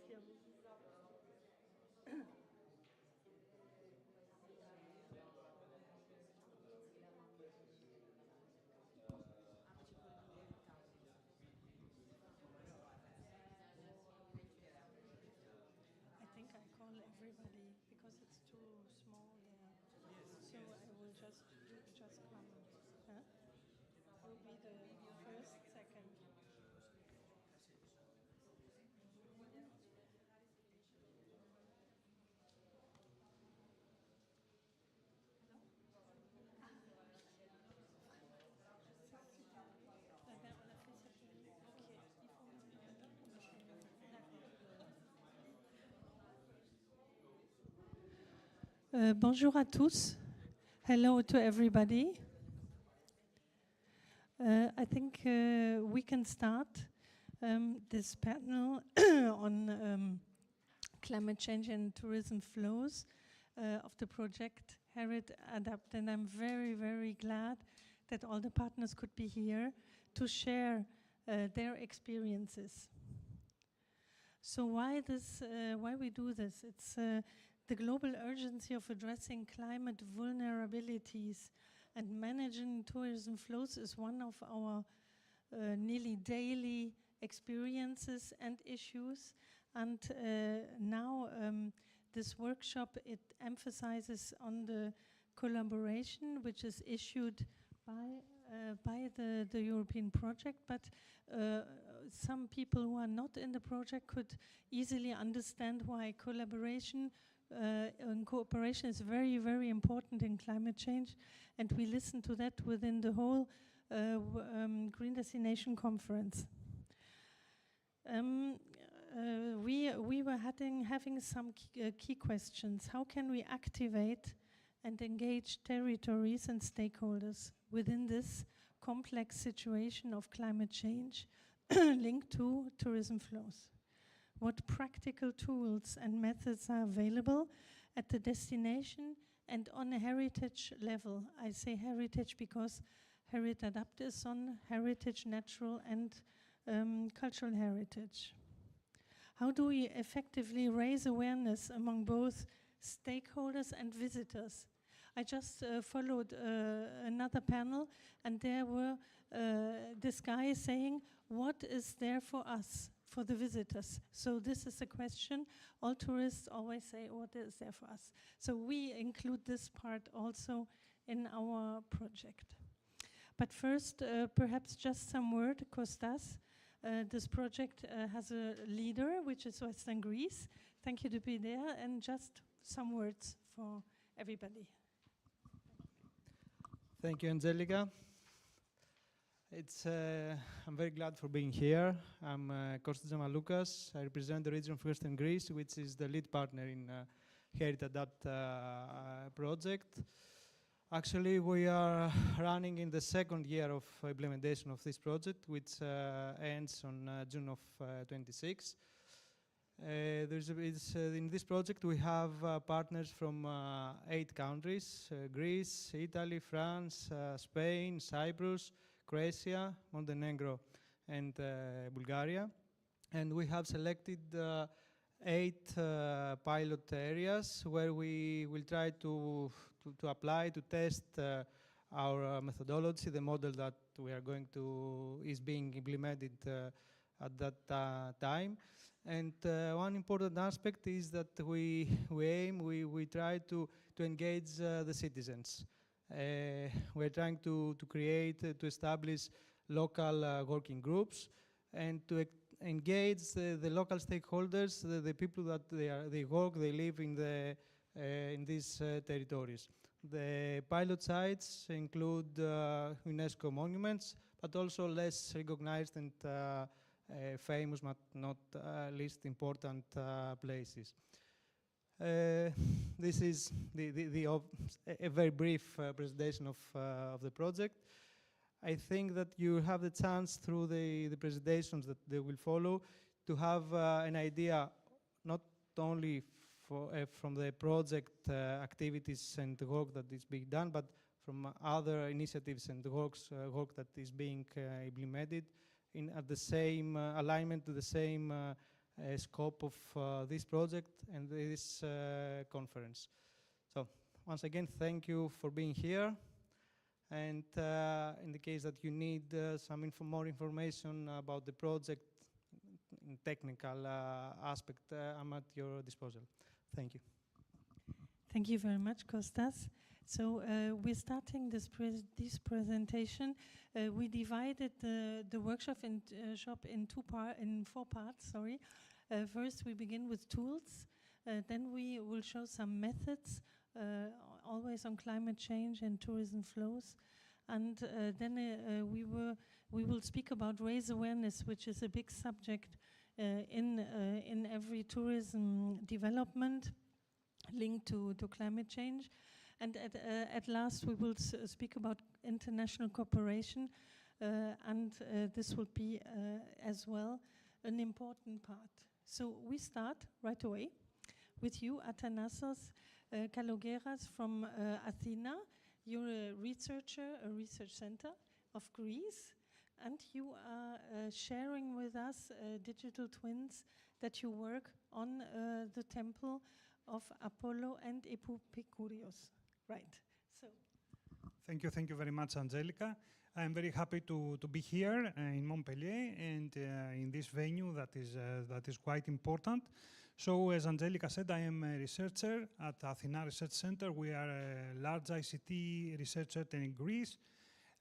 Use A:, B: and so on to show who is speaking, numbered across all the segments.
A: here. I think I call everybody because it's too small there. So I will just come. Huh? Will be the first, second. On a fait cette nuit. Ok. Il faut me demander. D'accord. Bonjour à tous. Hello to everybody. I think we can start this panel on climate change and tourism flows of the project Herit Adapt. And I'm very, very glad that all the partners could be here to share their experiences. So why we do this? It's the global urgency of addressing climate vulnerabilities and managing tourism flows is one of our nearly daily experiences and issues. And now this workshop, it emphasizes on the collaboration which is issued by the European project, but some people who are not in the project could easily understand why collaboration and cooperation is very, very important in climate change, and we listen to that within the whole Green Destination Conference. We were having some key questions. How can we activate and engage territories and stakeholders within this complex situation of climate change linked to tourism flows? What practical tools and methods are available at the destination and on a heritage level? I say heritage because Herit Adapt is on heritage, natural and cultural heritage. How do we effectively raise awareness among both stakeholders and visitors? I just followed another panel, and there were this guy saying, what is there for us, for the visitors? So this is a question. All tourists always say, what is there for us? So we include this part also in our project. But first, perhaps just some word, Kostas. This project has a leader, which is Western Greece. Thank you to be there, and just some words for everybody.
B: Thank you, Angelica. I'm very glad for being here. I'm Kostas Zamaloukas. I represent the region of Western Greece, which is the lead partner in Herit Adapt project. Actually, we are running in the second year of implementation of this project, which ends on June of 26. In this project, we have partners from 8 countries, Greece, Italy, France, Spain, Cyprus, Croatia, Montenegro, and Bulgaria. And we have selected 8 pilot areas where we will try to apply, to test our methodology, the model that we are going to, is being implemented at that time. And one important aspect is that we try to engage the citizens. We're trying to establish local working groups and to engage the local stakeholders, the people that they live in these territories. The pilot sites include UNESCO monuments, but also less recognized and famous, but not least important places. This is a very brief presentation of the project. I think that you have the chance through the presentations that they will follow to have an idea not only from the project activities and the work that is being done, but from other initiatives and the work that is being implemented at the same alignment to the same scope of this project and this conference. So once again, thank you for being here. And in the case that you need some more information about the project in technical aspect, I'm at your disposal. Thank you.
A: Thank you very much, Kostas. So we're starting this presentation. We divided the workshop in four parts. Sorry. First, we begin with tools. Then we will show some methods, always on climate change and tourism flows. And then we will speak about raise awareness, which is a big subject in every tourism development linked to climate change. And at last, we will speak about international cooperation, and this will be as well an important part. So we start right away with you, Athanasios Kalogeras from Athena. You're a researcher, a research center of Greece, and you are sharing with us digital twins that you work on the temple of Apollo and Epicurus. Right. So.
C: Thank you very much, Angelica. I'm very happy to be here in Montpellier and in this venue that is quite important. So, as Angelica said, I am a researcher at Athena Research Center. We are a large ICT research center in Greece.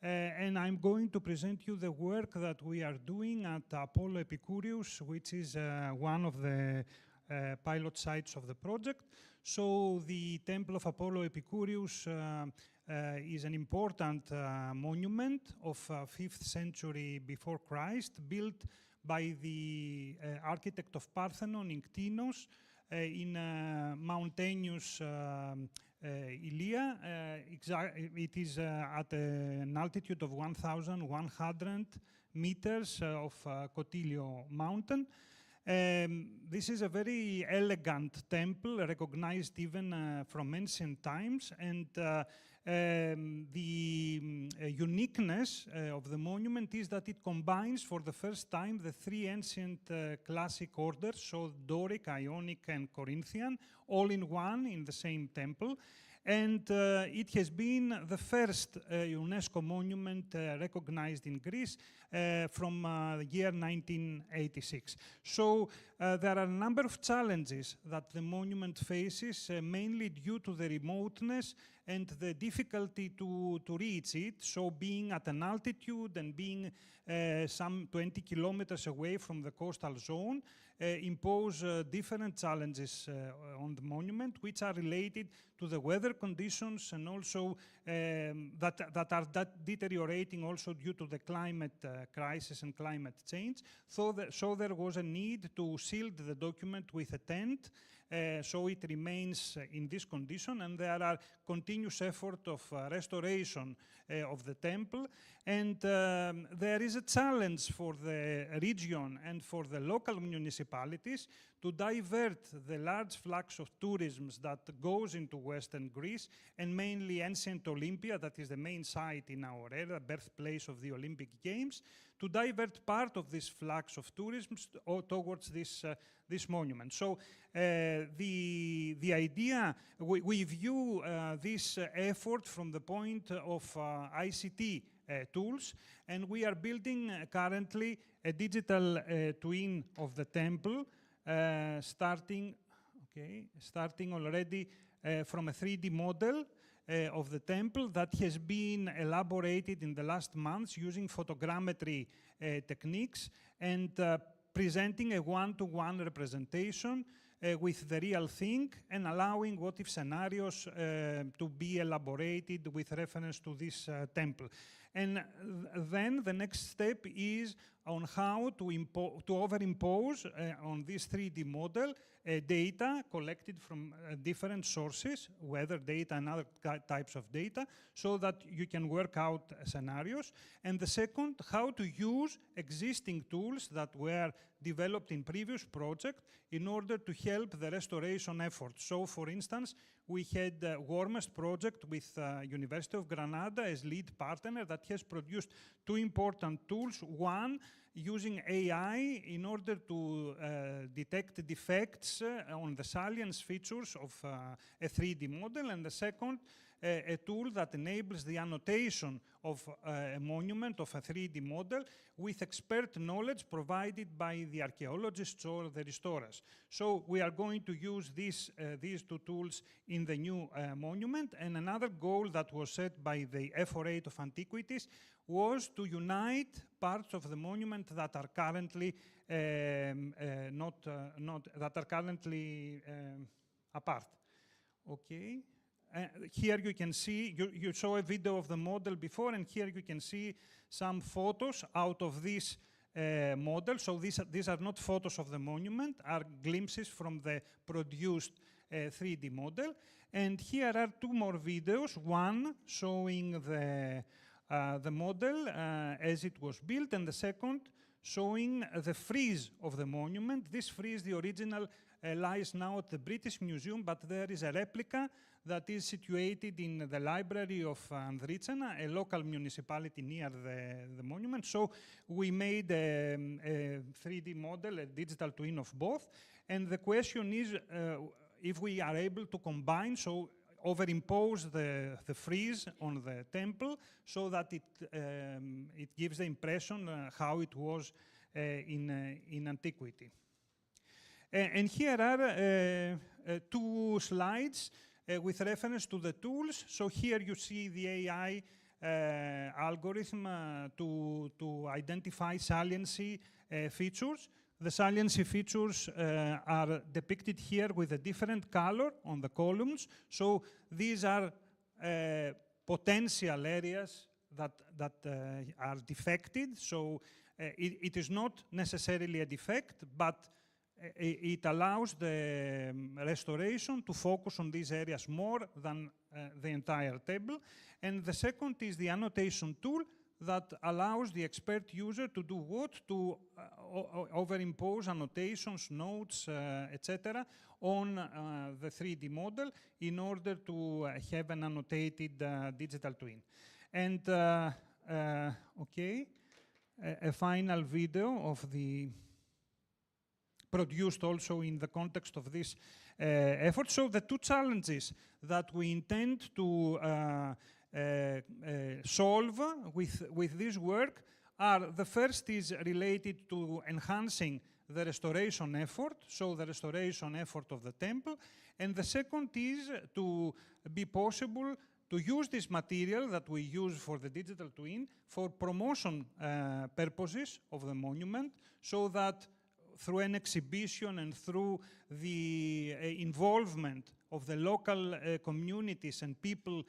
C: And I'm going to present you the work that we are doing at Apollo Epicurus, which is one of the pilot sites of the project. So the Temple of Apollo Epicurus is an important monument of 5th century before Christ, built by the architect of Parthenon in Ktinos in mountainous Ilia. It is at an altitude of 1,100 meters of Cotilio mountain. This is a very elegant temple, recognized even from ancient times, and the uniqueness of the monument is that it combines for the first time the three ancient classic orders, so Doric, Ionic, and Corinthian, all in one in the same temple. And it has been the first UNESCO monument recognized in Greece from the year 1986. So there are a number of challenges that the monument faces, mainly due to the remoteness and the difficulty to reach it. So being at an altitude and being some 20 kilometers away from the coastal zone impose different challenges on the monument, which are related to the weather conditions and also that are deteriorating also due to the climate crisis and climate change. So there was a need to shield the document with a tent, so it remains in this condition, and there are continuous efforts of restoration of the temple. And there is a challenge for the region and for the local municipalities to divert the large flux of tourism that goes into Western Greece, and mainly ancient Olympia, that is the main site in our area, birthplace of the Olympic Games, to divert part of this flux of tourism towards this monument. So the idea, we view this effort from the point of ICT tools, and we are building currently a digital twin of the temple, starting already from a 3D model of the temple that has been elaborated in the last months using photogrammetry techniques and presenting a one-to-one representation with the real thing and allowing what-if scenarios to be elaborated with reference to this temple. And then the next step is on how to overimpose on this 3D model data collected from different sources, weather data and other types of data, so that you can work out scenarios. And the second, how to use existing tools that were developed in previous projects in order to help the restoration effort. So, for instance, we had Warmest project with University of Granada as lead partner that has produced two important tools. One, using AI in order to detect defects on the salience features of a 3D model, and the second, a tool that enables the annotation of a monument of a 3D model with expert knowledge provided by the archaeologists or the restorers. So we are going to use these two tools in the new monument. And another goal that was set by the F48 of Antiquities was to unite parts of the monument that are currently apart. Okay. Here you can see, you saw a video of the model before, and here you can see some photos out of this model. So these are not photos of the monument, are glimpses from the produced 3D model. And here are two more videos, one showing the model as it was built, and the second showing the frieze of the monument. This frieze, the original, lies now at the British Museum, but there is a replica that is situated in the library of Andritsena, a local municipality near the monument. So we made a 3D model, a digital twin of both. And the question is if we are able to combine, so overimpose the frieze on the temple so that it gives the impression how it was in antiquity. And here are two slides with reference to the tools. So here you see the AI algorithm to identify saliency features. The saliency features are depicted here with a different color on the columns. So these are potential areas that are defected. So it is not necessarily a defect, but it allows the restoration to focus on these areas more than the entire table. And the second is the annotation tool that allows the expert user to do what? To overimpose annotations, notes, etc. on the 3D model in order to have an annotated digital twin. And okay, a final video of the produced also in the context of this effort. So the two challenges that we intend to solve with this work are, the first is related to enhancing the restoration effort, so the restoration effort of the temple, and the second is to be possible to use this material that we use for the digital twin for promotion purposes of the monument, so that through an exhibition and through the involvement of the local communities and people,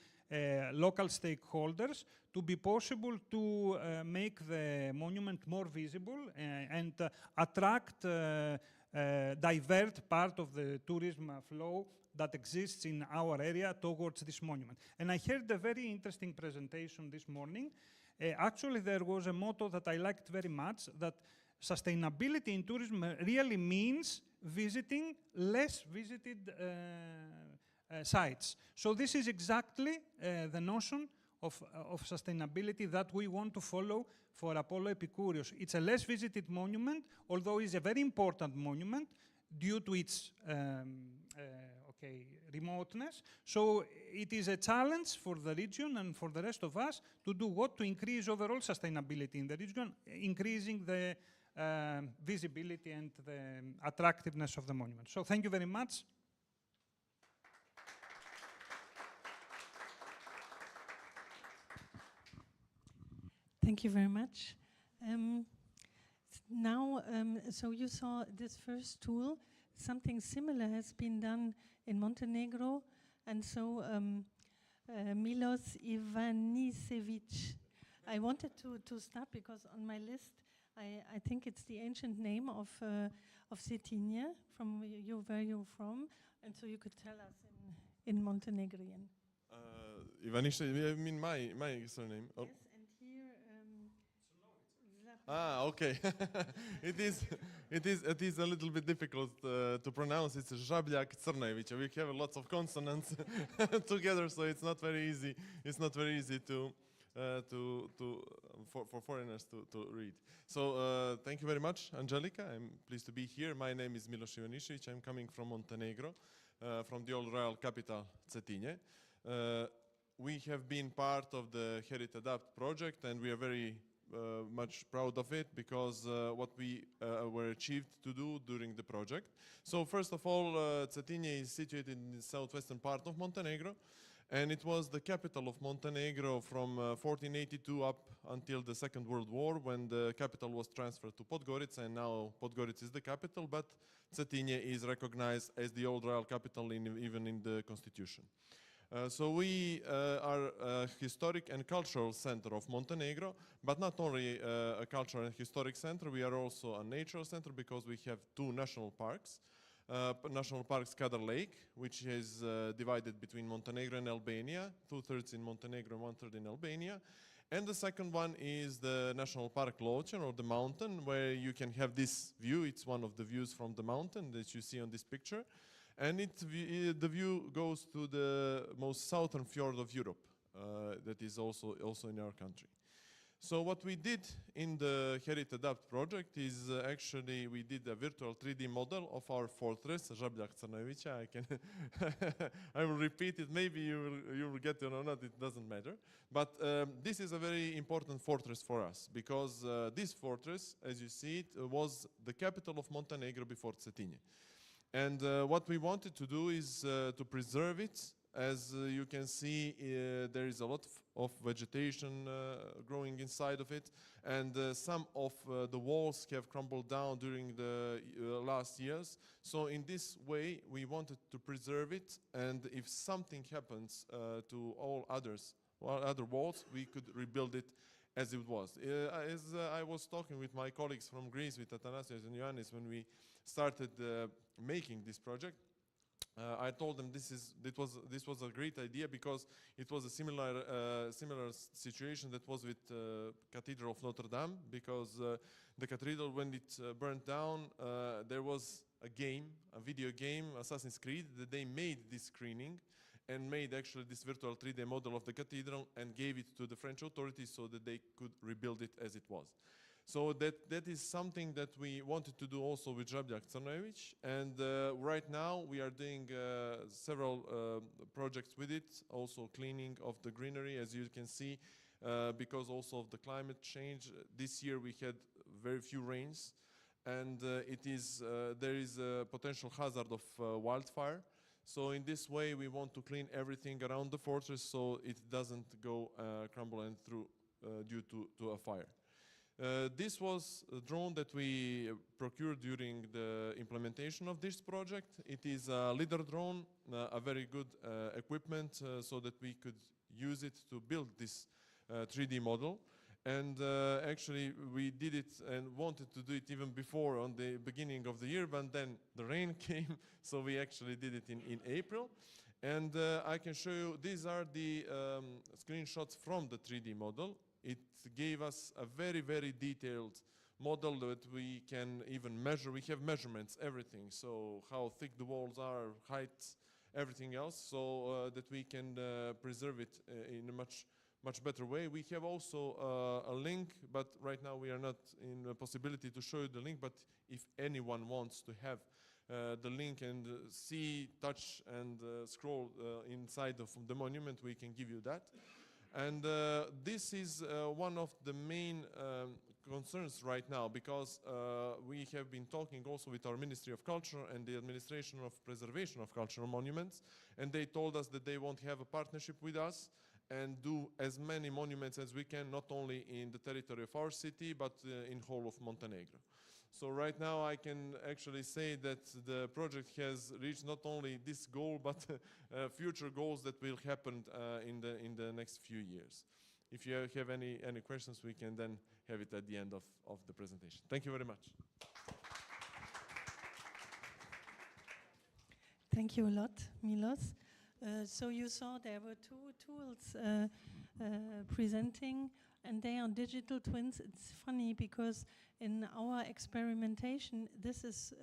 C: local stakeholders, to be possible to make the monument more visible and attract, divert part of the tourism flow that exists in our area towards this monument. And I heard a very interesting presentation this morning. Actually, there was a motto that I liked very much, that sustainability in tourism really means visiting less visited sites. So this is exactly the notion of sustainability that we want to follow for Apollo Epicurios. It's a less visited monument, although it's a very important monument due to its remoteness. So it is a challenge for the region and for the rest of us to do what? To increase overall sustainability in the region, increasing the visibility and the attractiveness of the monument. So thank you very much.
A: Thank you very much. Now, so you saw this first tool. Something similar has been done in Montenegro, and so Milos Ivanisevic. I wanted to start because on my list, I think it's the ancient name of Cetinje, from where you're from, and so you could tell us in Montenegrin.
D: Ivanisevic, you mean my surname? Oh.
A: Yes, and here
D: Okay. It is a little bit difficult to pronounce. It's Žabljak Crnevića. We have lots of consonants together, so it's not very easy. It's not very easy for foreigners to read. So thank you very much, Angelika. I'm pleased to be here. My name is Miloš Ivanišević. I'm coming from Montenegro, from the old royal capital, Cetinje. We have been part of the Herit Adapt project, and we are very much proud of it because what we were achieved to do during the project. So first of all, Cetinje is situated in the southwestern part of Montenegro, and it was the capital of Montenegro from 1482 up until the Second World War, when the capital was transferred to Podgorica, and now Podgorica is the capital, but Cetinje is recognized as the old royal capital even in the constitution. So we are a historic and cultural center of Montenegro, but not only a cultural and historic center, we are also a natural center because we have two national parks. National Park Skadar Lake, which is divided between Montenegro and Albania, 2/3 in Montenegro and 1/3 in Albania. And the second one is the National Park Ločan, or the mountain, where you can have this view. It's one of the views from the mountain that you see on this picture. And the view goes to the most southern fjord of Europe, that is also in our country. So what we did in the Herit Adapt project is actually we did a virtual 3D model of our fortress, Žabljak Crnevića. I will repeat it, maybe you will get it or not, it doesn't matter. But this is a very important fortress for us, because this fortress, as you see it, was the capital of Montenegro before Cetinje. And what we wanted to do is to preserve it. As you can see, there is a lot of vegetation growing inside of it, and some of the walls have crumbled down during the last years. So in this way, we wanted to preserve it, and if something happens to all other walls, we could rebuild it as it was. As I was talking with my colleagues from Greece, with Athanasios and Ioannis, when we started making this project, I told them this was a great idea because it was a similar situation that was with Cathedral of Notre Dame, because the cathedral, when it burned down, there was a video game, Assassin's Creed, that they made this screening and made actually this virtual 3D model of the cathedral and gave it to the French authorities so that they could rebuild it as it was. So that is something that we wanted to do also with Žabljak Crnević, and right now we are doing several projects with it, also cleaning of the greenery, as you can see, because also of the climate change. This year we had very few rains, and there is a potential hazard of wildfire. So in this way we want to clean everything around the fortress so it doesn't go crumble and through due to a fire. This was a drone that we procured during the implementation of this project. It is a leader drone, a very good equipment so that we could use it to build this 3D model. And actually we did it and wanted to do it even before, on the beginning of the year, but then the rain came, so we actually did it in April. And I can show you, these are the screenshots from the 3D model. It gave us a very, very detailed model that we can even measure. We have measurements, everything, so how thick the walls are, height, everything else, so that we can preserve it in a much better way. We have also a link, but right now we are not in a possibility to show you the link, but if anyone wants to have the link and see, touch, and scroll inside of the monument, we can give you that. And this is one of the main concerns right now, because we have been talking also with our Ministry of Culture and the Administration of Preservation of Cultural Monuments, and they told us that they want to have a partnership with us and do as many monuments as we can, not only in the territory of our city, but in whole of Montenegro. So right now I can actually say that the project has reached not only this goal, but future goals that will happen in the next few years. If you have any questions, we can then have it at the end of the presentation. Thank you very much.
A: Thank you a lot, Milos. So you saw there were two tools presenting. And they are digital twins. It's funny because in our experimentation, this is,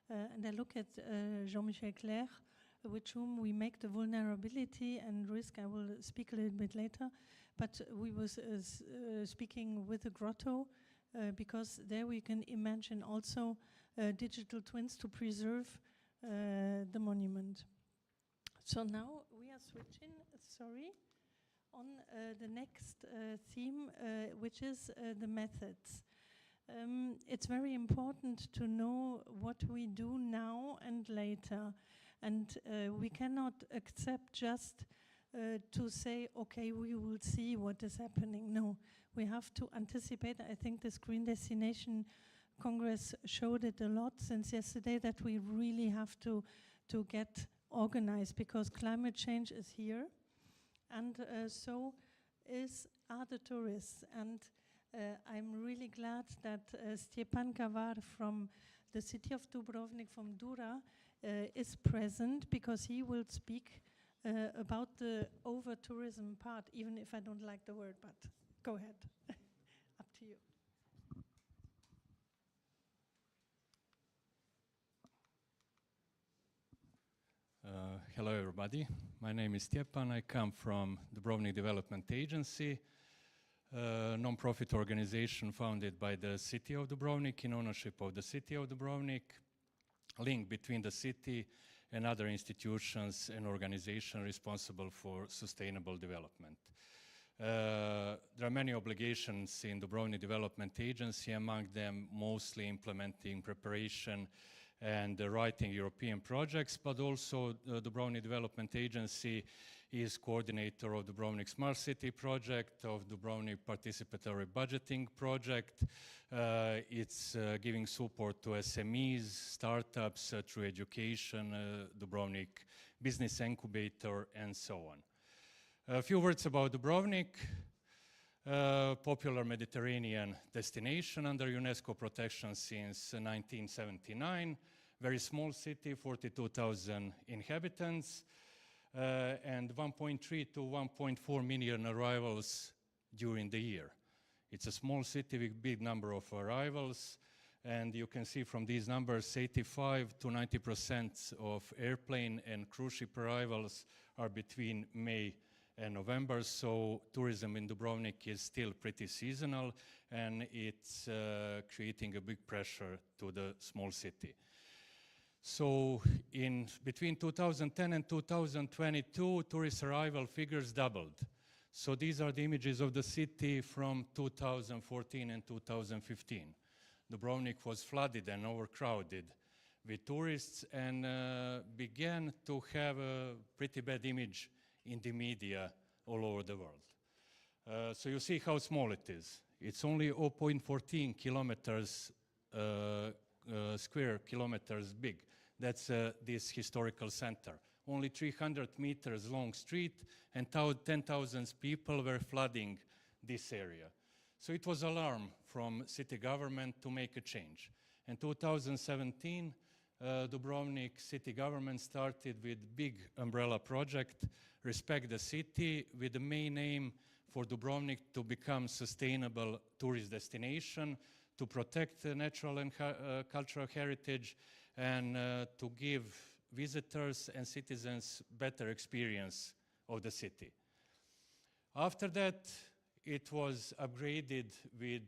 A: and I look at Jean-Michel Claire, with whom we make the vulnerability and risk. I will speak a little bit later. But we was speaking with the grotto because there we can imagine also digital twins to preserve the monument. So now we are switching, on the next theme, which is the methods. It's very important to know what we do now and later. And we cannot accept just to say, okay, we will see what is happening. No, we have to anticipate. I think this Green Destination Congress showed it a lot since yesterday, that we really have to get organized, because climate change is here, and so are the tourists. And I'm really glad that Stjepan Kavar from the city of Dubrovnik, from Dura, is present, because he will speak about the over-tourism part, even if I don't like the word, but go ahead. Up to you.
E: Hello everybody, my name is Stjepan. I come from Dubrovnik Development Agency, a non-profit organization founded by the city of Dubrovnik in ownership of the city of Dubrovnik, link between the city and other institutions and organizations responsible for sustainable development. There are many obligations in Dubrovnik Development Agency, among them mostly implementing, preparation and writing European projects, but also the Dubrovnik Development Agency is coordinator of Dubrovnik Smart City project, of Dubrovnik Participatory Budgeting project. It's giving support to SMEs, startups through education, Dubrovnik Business Incubator, and so on. A few words about Dubrovnik. Popular Mediterranean destination under UNESCO protection since 1979. Very small city, 42,000 inhabitants, and 1.3 to 1.4 million arrivals during the year. It's a small city with big number of arrivals, and you can see from these numbers 85 to 90% of airplane and cruise ship arrivals are between May and November, so tourism in Dubrovnik is still pretty seasonal, and it's creating a big pressure to the small city. So in between 2010 and 2022, tourist arrival figures doubled. So these are the images of the city from 2014 and 2015. Dubrovnik was flooded and overcrowded with tourists, and began to have a pretty bad image in the media all over the world. So you see how small it is. It's only 0.14 kilometers, square kilometers big. That's this historical center. Only 300 meters long street, and 10,000 people were flooding this area. So it was alarm from city government to make a change. In 2017, Dubrovnik city government started with big umbrella project, Respect the City, with the main aim for Dubrovnik to become sustainable tourist destination, to protect the natural and cultural heritage, and to give visitors and citizens better experience of the city. After that, it was upgraded with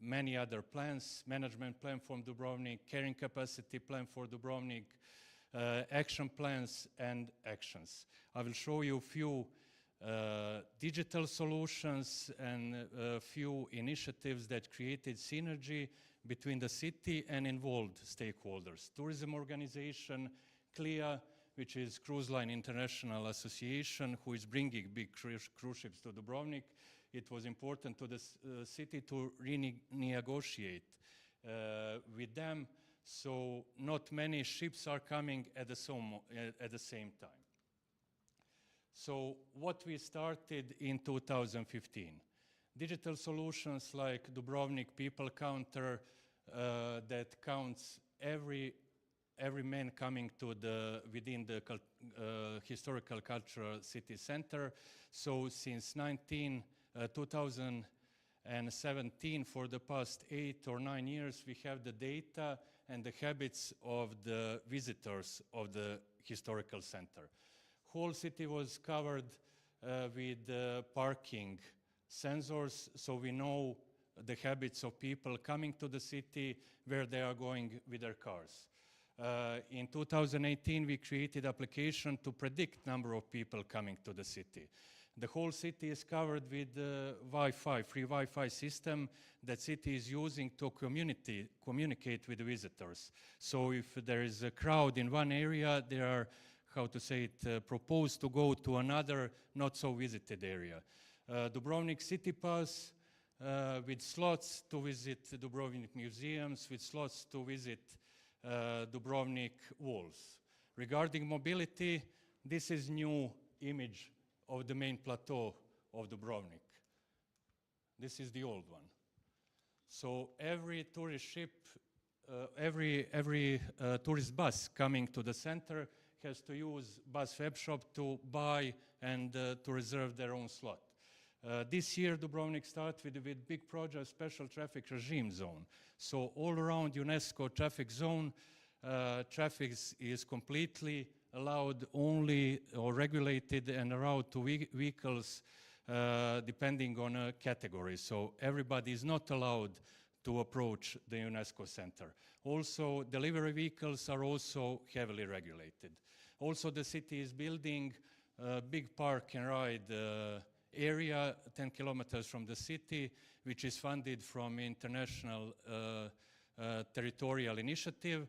E: many other plans, management plan for Dubrovnik, carrying capacity plan for Dubrovnik, action plans and actions. I will show you a few digital solutions and a few initiatives that created synergy between the city and involved stakeholders. Tourism organization, CLIA, which is Cruise Line International Association, who is bringing big cruise ships to Dubrovnik. It was important to the city to renegotiate with them, so not many ships are coming at the same time. So what we started in 2015, digital solutions like Dubrovnik People Counter that counts every man coming to within the historical cultural city center. So since 2017, for the past 8 or 9 years, we have the data and the habits of the visitors of the historical center. Whole city was covered with parking sensors, so we know the habits of people coming to the city, where they are going with their cars. In 2018, we created application to predict number of people coming to the city. The whole city is covered with Wi-Fi, free Wi-Fi system that city is using to communicate with the visitors. So if there is a crowd in one area, they are, how to say it, proposed to go to another not so visited area. Dubrovnik City Pass with slots to visit Dubrovnik museums, with slots to visit Dubrovnik walls. Regarding mobility, this is new image of the main plateau of Dubrovnik. This is the old one. So every tourist ship, every tourist bus coming to the center has to use bus web shop to buy and to reserve their own slot. This year, Dubrovnik started with big project, special traffic regime zone. So all around UNESCO traffic zone, traffic is completely allowed only or regulated and allowed to vehicles depending on a category. So everybody is not allowed to approach the UNESCO center. Also, delivery vehicles are also heavily regulated. Also, the city is building a big park and ride area 10 kilometers from the city, which is funded from International Territorial Initiative.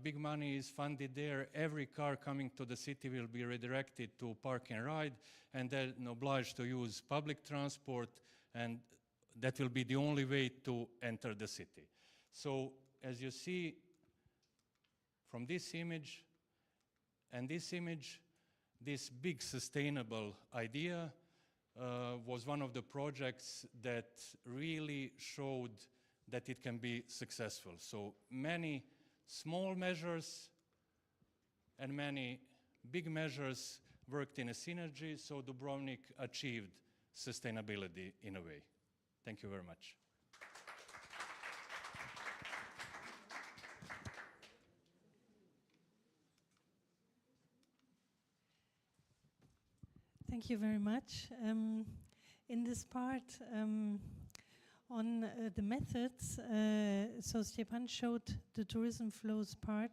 E: Big money is funded there. Every car coming to the city will be redirected to park and ride, and then obliged to use public transport, and that will be the only way to enter the city. So as you see from this image and this image, this big sustainable idea was one of the projects that really showed that it can be successful. So many small measures and many big measures worked in a synergy, so Dubrovnik achieved sustainability in a way. Thank you very much.
A: Thank you very much. In this part, on the methods, so Stepan showed the tourism flows part,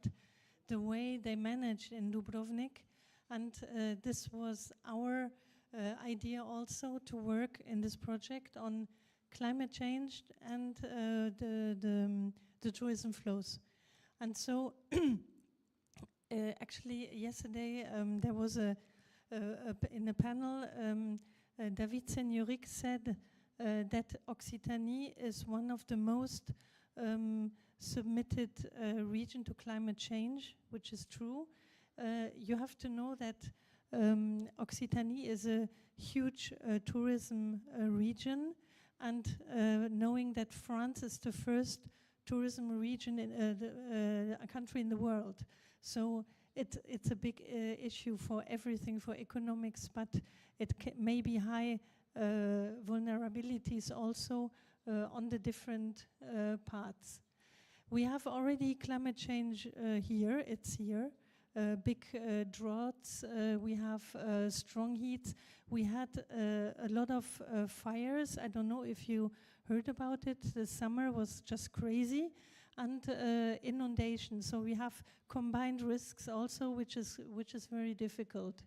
A: the way they managed in Dubrovnik, and this was our idea also to work in this project on climate change and the tourism flows. And so actually yesterday there was in a panel, David Seniorik said that Occitanie is one of the most submitted region to climate change, which is true. You have to know that Occitanie is a huge tourism region, and knowing that France is the first tourism region in a country in the world. So it's a big issue for everything, for economics, but it may be high vulnerabilities also on the different parts. We have already climate change here, it's here. Big droughts, we have strong heats. We had a lot of fires. I don't know if you heard about it. The summer was just crazy. And inundation. So we have combined risks also, which is very difficult.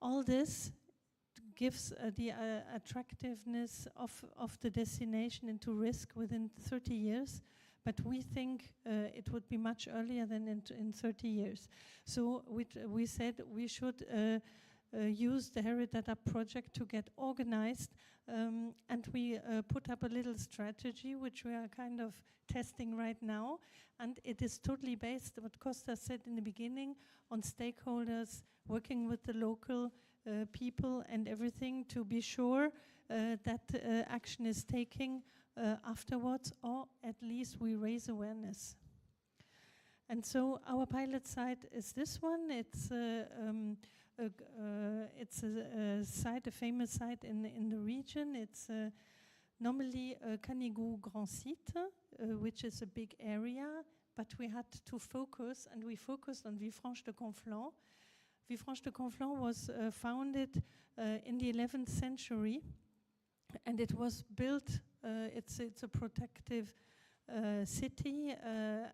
A: All this gives the attractiveness of the destination into risk within 30 years, but we think it would be much earlier than in 30 years. So we said we should use the Herit Adapt project to get organized, and we put up a little strategy which we are kind of testing right now, and it is totally based, what Costa said in the beginning, on stakeholders, working with the local people and everything to be sure that action is taking afterwards, or at least we raise awareness. And so our pilot site is this one. It's it's a site, a famous site in the region. It's normally Canigou Grand Site, which is a big area, but we had to focus, and we focused on Villefranche-de-Conflans. Villefranche-de-Conflans was founded in the 11th century, and it was built, it's a protective city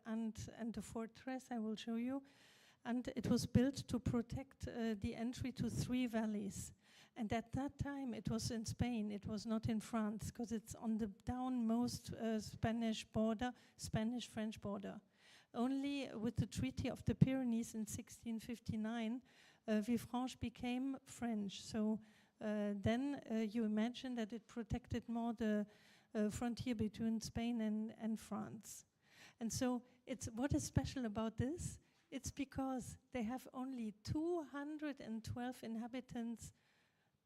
A: and a fortress, I will show you. And it was built to protect the entry to 3 valleys. And at that time, it was in Spain, it was not in France, because it's on the downmost Spanish-French border. Only with the Treaty of the Pyrenees in 1659, Villefranche became French. So then you imagine that it protected more the frontier between Spain and France. And so what is special about this? It's because they have only 212 inhabitants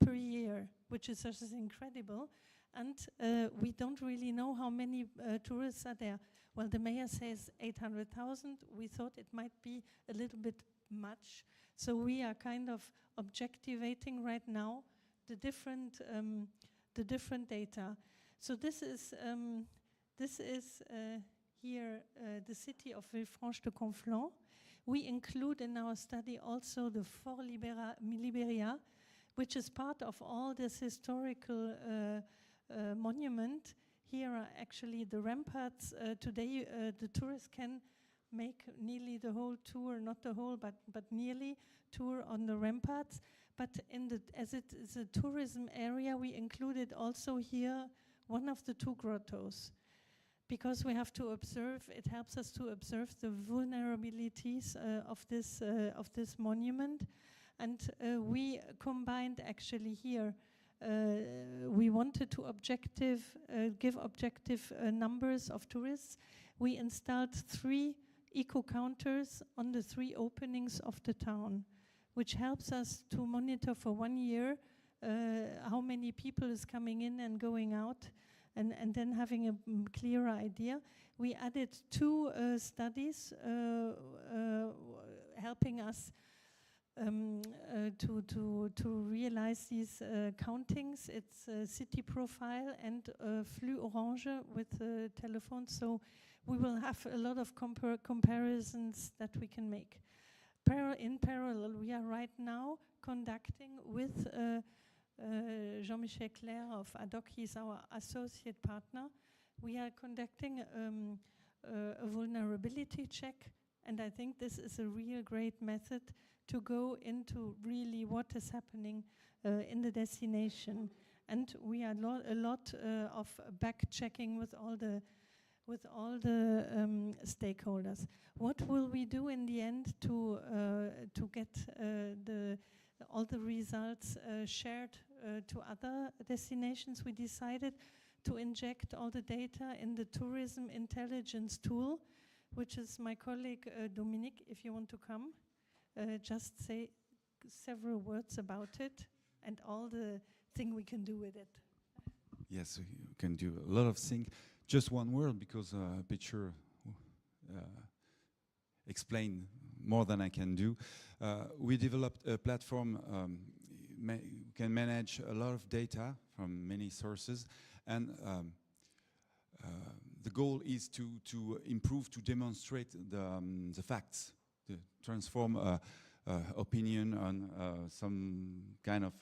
A: per year, which is just incredible. And we don't really know how many tourists are there. Well, the mayor says 800,000. We thought it might be a little bit much. So we are kind of objectivating right now the different data. So this is here the city of Villefranche-de-Conflans. We include in our study also the Fort Liberia, which is part of all this historical monument. Here are actually the ramparts. Today the tourists can make nearly the whole tour, not the whole, but nearly tour on the ramparts. But as it is a tourism area, we included also here one of the 2 grottos. Because we have to observe, it helps us to observe the vulnerabilities of this monument. And we combined actually here, we wanted to give objective numbers of tourists. We installed 3 eco-counters on the 3 openings of the town, which helps us to monitor for 1 year how many people is coming in and going out, and then having a clearer idea. We added 2 studies helping us to realize these countings. It's city profile and flux orange with telephones. So we will have a lot of comparisons that we can make. In parallel, we are right now conducting with Jean-Michel Claire of Adoc, he's our associate partner. We are conducting a vulnerability check, and I think this is a real great method to go into really what is happening in the destination. And we are a lot of back-checking with all the stakeholders. What will we do in the end to get all the results shared to other destinations? We decided to inject all the data in the tourism intelligence tool, which is my colleague Dominique, if you want to come, just say several words about it and all the thing we can do with it.
F: Yes, we can do a lot of things. Just one word, because a picture explain more than I can do. We developed a platform, can manage a lot of data from many sources, and the goal is to improve, to demonstrate the facts, to transform opinion on some kind of,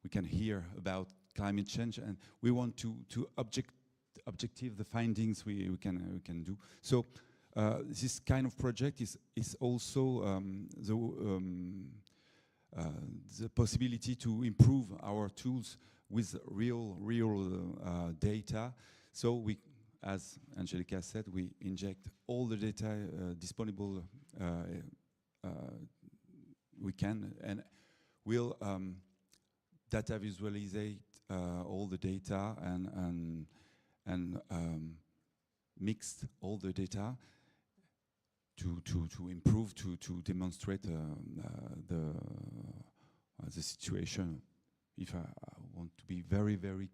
F: we can hear about climate change, and we want to objective the findings we can do. So this kind of project is also the possibility to improve our tools with real data. So we, as Angelica said, we inject all the data disponible we can, and we'll data visualize all the data and mix all the data to improve, to demonstrate the situation. If I want to be very very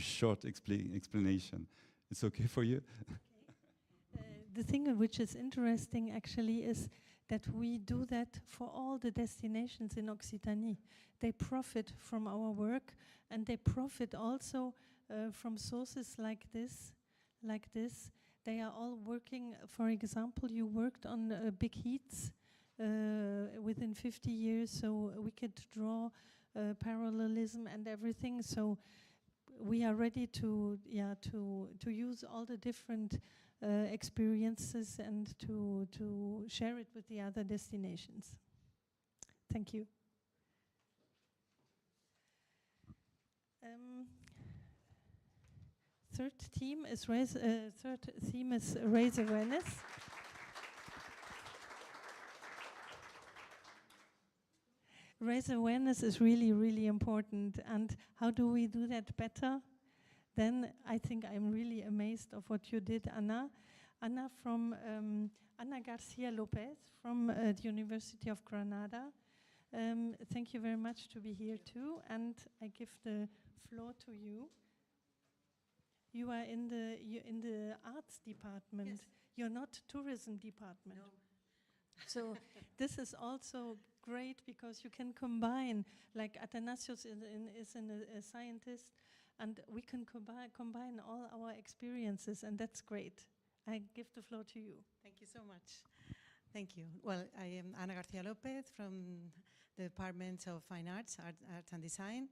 F: short explanation, it's okay for you?
A: Okay. The thing which is interesting actually is that we do that for all the destinations in Occitanie. They profit from our work, and they profit also from sources like this. They are all working, for example, you worked on big heats within 50 years, so we could draw parallelism and everything. So we are ready to use all the different experiences and to share it with the other destinations. Thank you. Third theme is raise awareness. Raise awareness is really, really important. And how do we do that better? Then I think I'm really amazed of what you did, Ana. Ana Garcia Lopez from the University of Granada. Thank you very much to be here too. And I give the floor to you. You are in the arts department.
G: Yes.
A: You're not tourism department.
G: No.
A: So this is also great because you can combine, like Athanasios is a scientist, and we can combine all our experiences, and that's great. I give the floor to you.
G: Thank you so much. Thank you. Well, I am Ana Garcia Lopez from the Department of Fine Arts, Art and Design.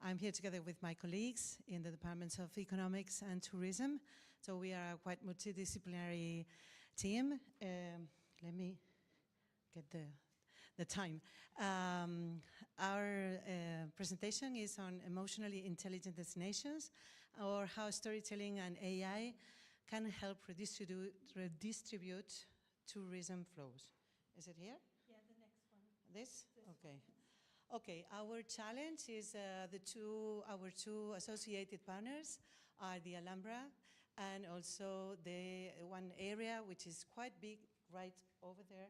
G: I'm here together with my colleagues in the Departments of Economics and Tourism. So we are a quite multidisciplinary team. Let me get the time. Our presentation is on emotionally intelligent destinations, or how storytelling and AI can help redistribute tourism flows. Is it here?
A: Yeah, the next one.
G: This? Okay. Okay, our challenge is our two associated partners are the Alhambra and also the one area which is quite big right over there,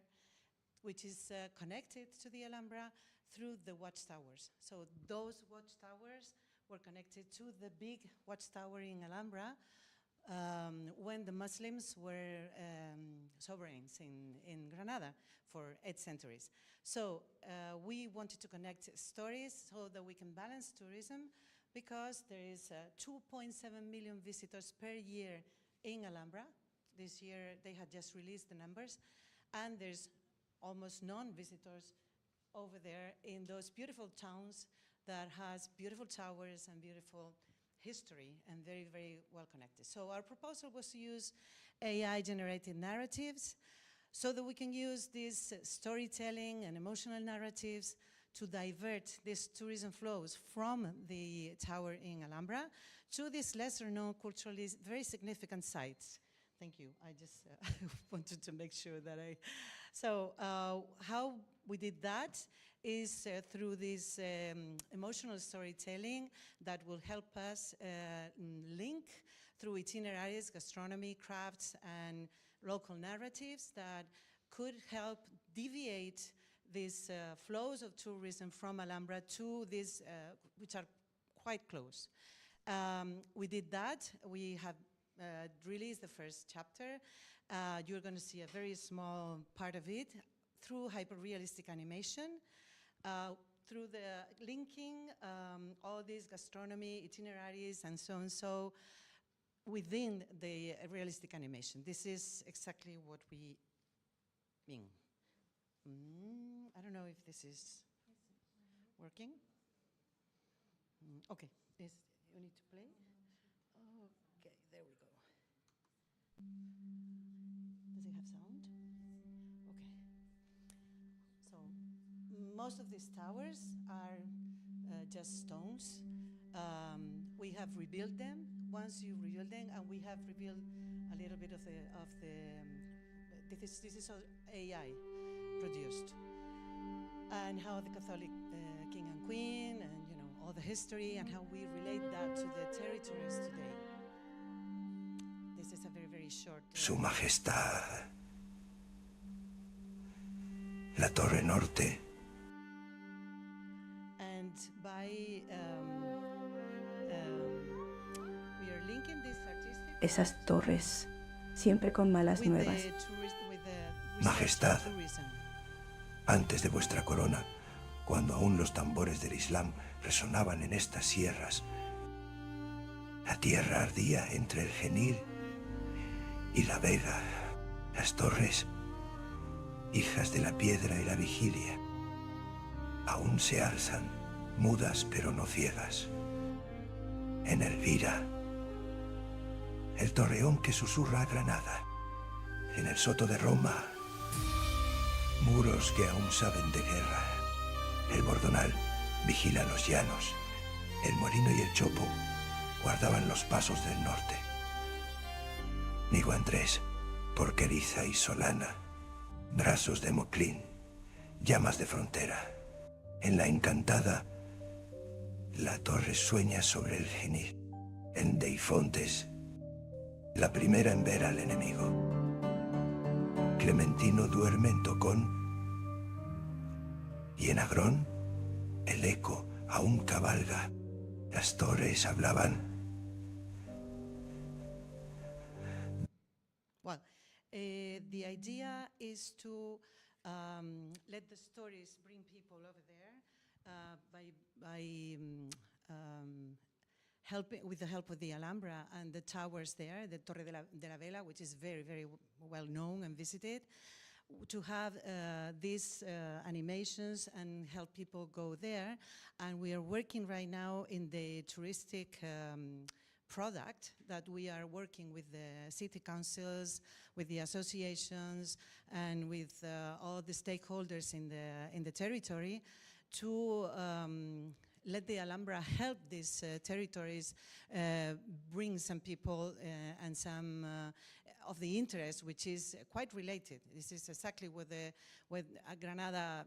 G: which is connected to the Alhambra through the watchtowers. So those watchtowers were connected to the big watchtower in Alhambra when the Muslims were sovereigns in Granada for 8 centuries. So we wanted to connect stories so that we can balance tourism, because there is 2.7 million visitors per year in Alhambra. This year they had just released the numbers, and there's almost non-visitors over there in those beautiful towns that has beautiful towers and beautiful history and very, very well connected. So our proposal was to use AI-generated narratives so that we can use these storytelling and emotional narratives to divert these tourism flows from the tower in Alhambra to these lesser-known culturally very significant sites. Thank you. I just wanted to make sure that I... So how we did that is through this emotional storytelling that will help us link through itineraries, gastronomy, crafts, and local narratives that could help deviate these flows of tourism from Alhambra to these, which are quite close. We did that. We have released the first chapter. You're going to see a very small part of it through hyper-realistic animation, through the linking all these gastronomy, itineraries, and so on, so within the realistic animation. This is exactly what we mean. I don't know if this is working. Okay, you need to play? Okay, there we go. Does it have sound? Okay. So most of these towers are just stones. We have rebuilt them. Once you rebuild them, and we have revealed a little bit of the this is all AI produced, and how the Catholic king and queen, and all the history, and how we relate that to the territories today. This is a very, very short.
H: Su Majestad, la Torre Norte.
G: And by we are linking this artistic.
I: Esas torres, siempre con malas nuevas.
H: Majestad, antes de vuestra corona, cuando aún los tambores del Islam resonaban en estas sierras, la tierra ardía entre el Genil y la Vega, las torres, hijas de la piedra y la vigilia, aún se alzan, mudas pero no ciegas. En Elvira, el torreón que susurra a Granada, en el Soto de Roma, muros que aún saben de guerra. El Bordonal vigila los llanos, el Molino y el Chopo guardaban los pasos del norte. Nigo Andrés, Porqueriza y Solana, brazos de Moclín, llamas de frontera. En la encantada, la torre sueña sobre el Genil. En Deifontes, la primera en ver al enemigo. Clementino duerme en Tocón y en Agrón el eco aún cabalga. Las torres hablaban.
G: Well, the idea is to let the stories bring people over there by helping with the help of the Alhambra and the towers there, the Torre de la Vela, which is very, very well known and visited, to have these animations and help people go there. And we are working right now in the touristic product that we are working with the city councils, with the associations, and with all the stakeholders in the territory to let the Alhambra help these territories bring some people and some of the interest, which is quite related. This is exactly what Granada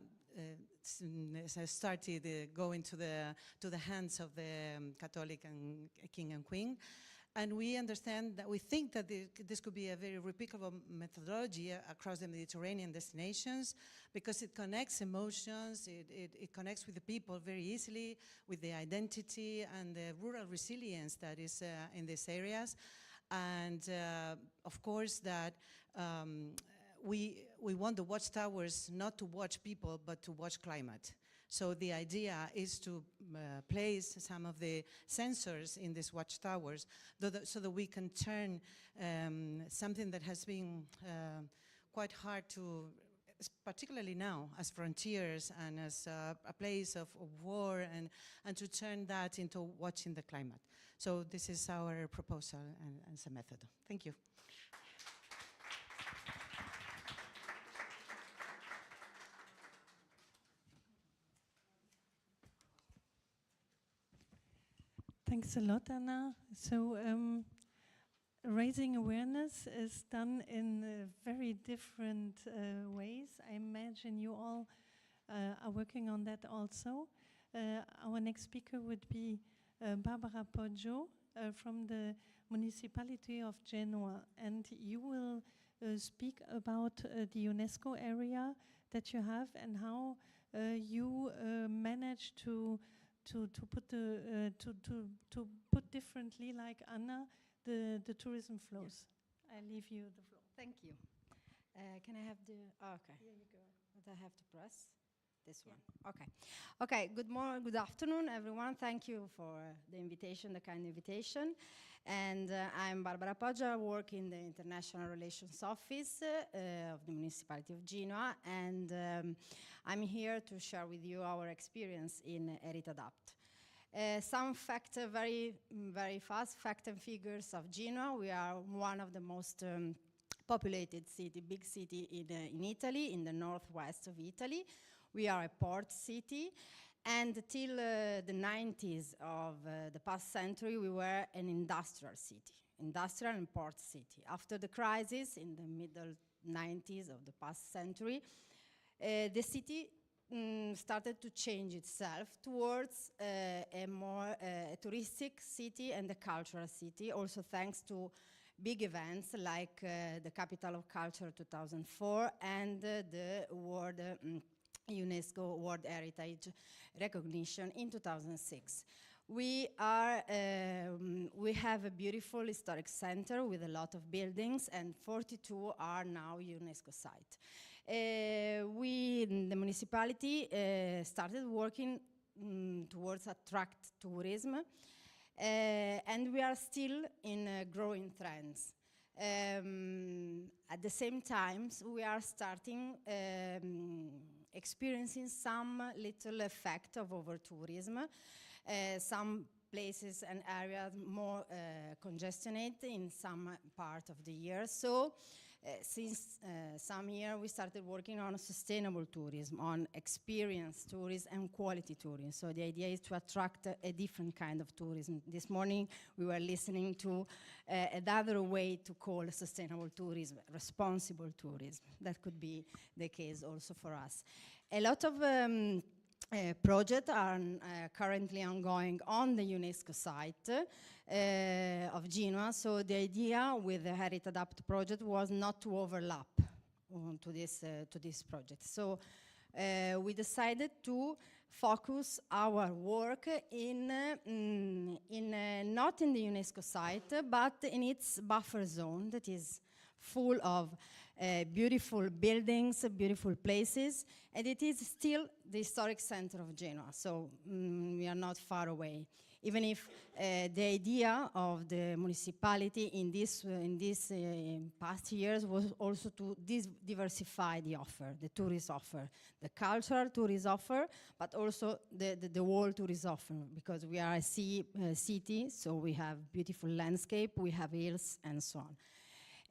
G: started going to the hands of the Catholic and king and queen. And we understand that we think that this could be a very replicable methodology across the Mediterranean destinations because it connects emotions, it connects with the people very easily, with the identity and the rural resilience that is in these areas. And of course that we want the watchtowers not to watch people but to watch climate. So the idea is to place some of the sensors in these watchtowers so that we can turn something that has been quite hard to, particularly now, as frontiers and as a place of war, and to turn that into watching the climate. So this is our proposal and some method. Thank you.
A: Thanks a lot, Anna. So raising awareness is done in very different ways. I imagine you all are working on that also. Our next speaker would be Barbara Poggio from the municipality of Genoa, and you will speak about the UNESCO area that you have and how you manage to put differently, like Anna, the tourism flows. I leave you the floor.
I: Thank you. Can I have the? Oh, okay.
A: Here you go.
I: What I have to press? This one. Okay. Okay. Good morning. Good afternoon, everyone. Thank you for the invitation, the kind invitation. And I'm Barbara Poggio. I work in the International Relations Office of the Municipality of Genoa, and I'm here to share with you our experience in Herit Adapt. Some facts, very fast fact and figures of Genoa. We are one of the most populated city, big city in Italy, in the northwest of Italy. We are a port city, and till the 90s of the past century, we were an industrial city, industrial and port city. After the crisis in the middle 90s of the past century, the city started to change itself towards a more touristic city and a cultural city, also thanks to big events like the Capital of Culture 2004 and the World UNESCO World Heritage recognition in 2006. We have a beautiful historic center with a lot of buildings, and 42 are now UNESCO site. We, the municipality, started working towards attract tourism, and we are still in growing trends. At the same time, we are starting experiencing some little effect of over-tourism. Some places and areas more congestionate in some part of the year. So since some year we started working on sustainable tourism, on experience tourism and quality tourism. So the idea is to attract a different kind of tourism. This morning we were listening to another way to call sustainable tourism, responsible tourism. That could be the case also for us. A lot of projects are currently ongoing on the UNESCO site of Genoa. So the idea with the Herit Adapt project was not to overlap to this project. So we decided to focus our work in not in the UNESCO site, but in its buffer zone that is full of beautiful buildings, beautiful places, and it is still the historic center of Genoa, so we are not far away. Even if the idea of the municipality in this past years was also to diversify the offer, the tourist offer, the cultural tourist offer, but also the world tourist offer, because we are a city, so we have beautiful landscape, we have hills, and so on.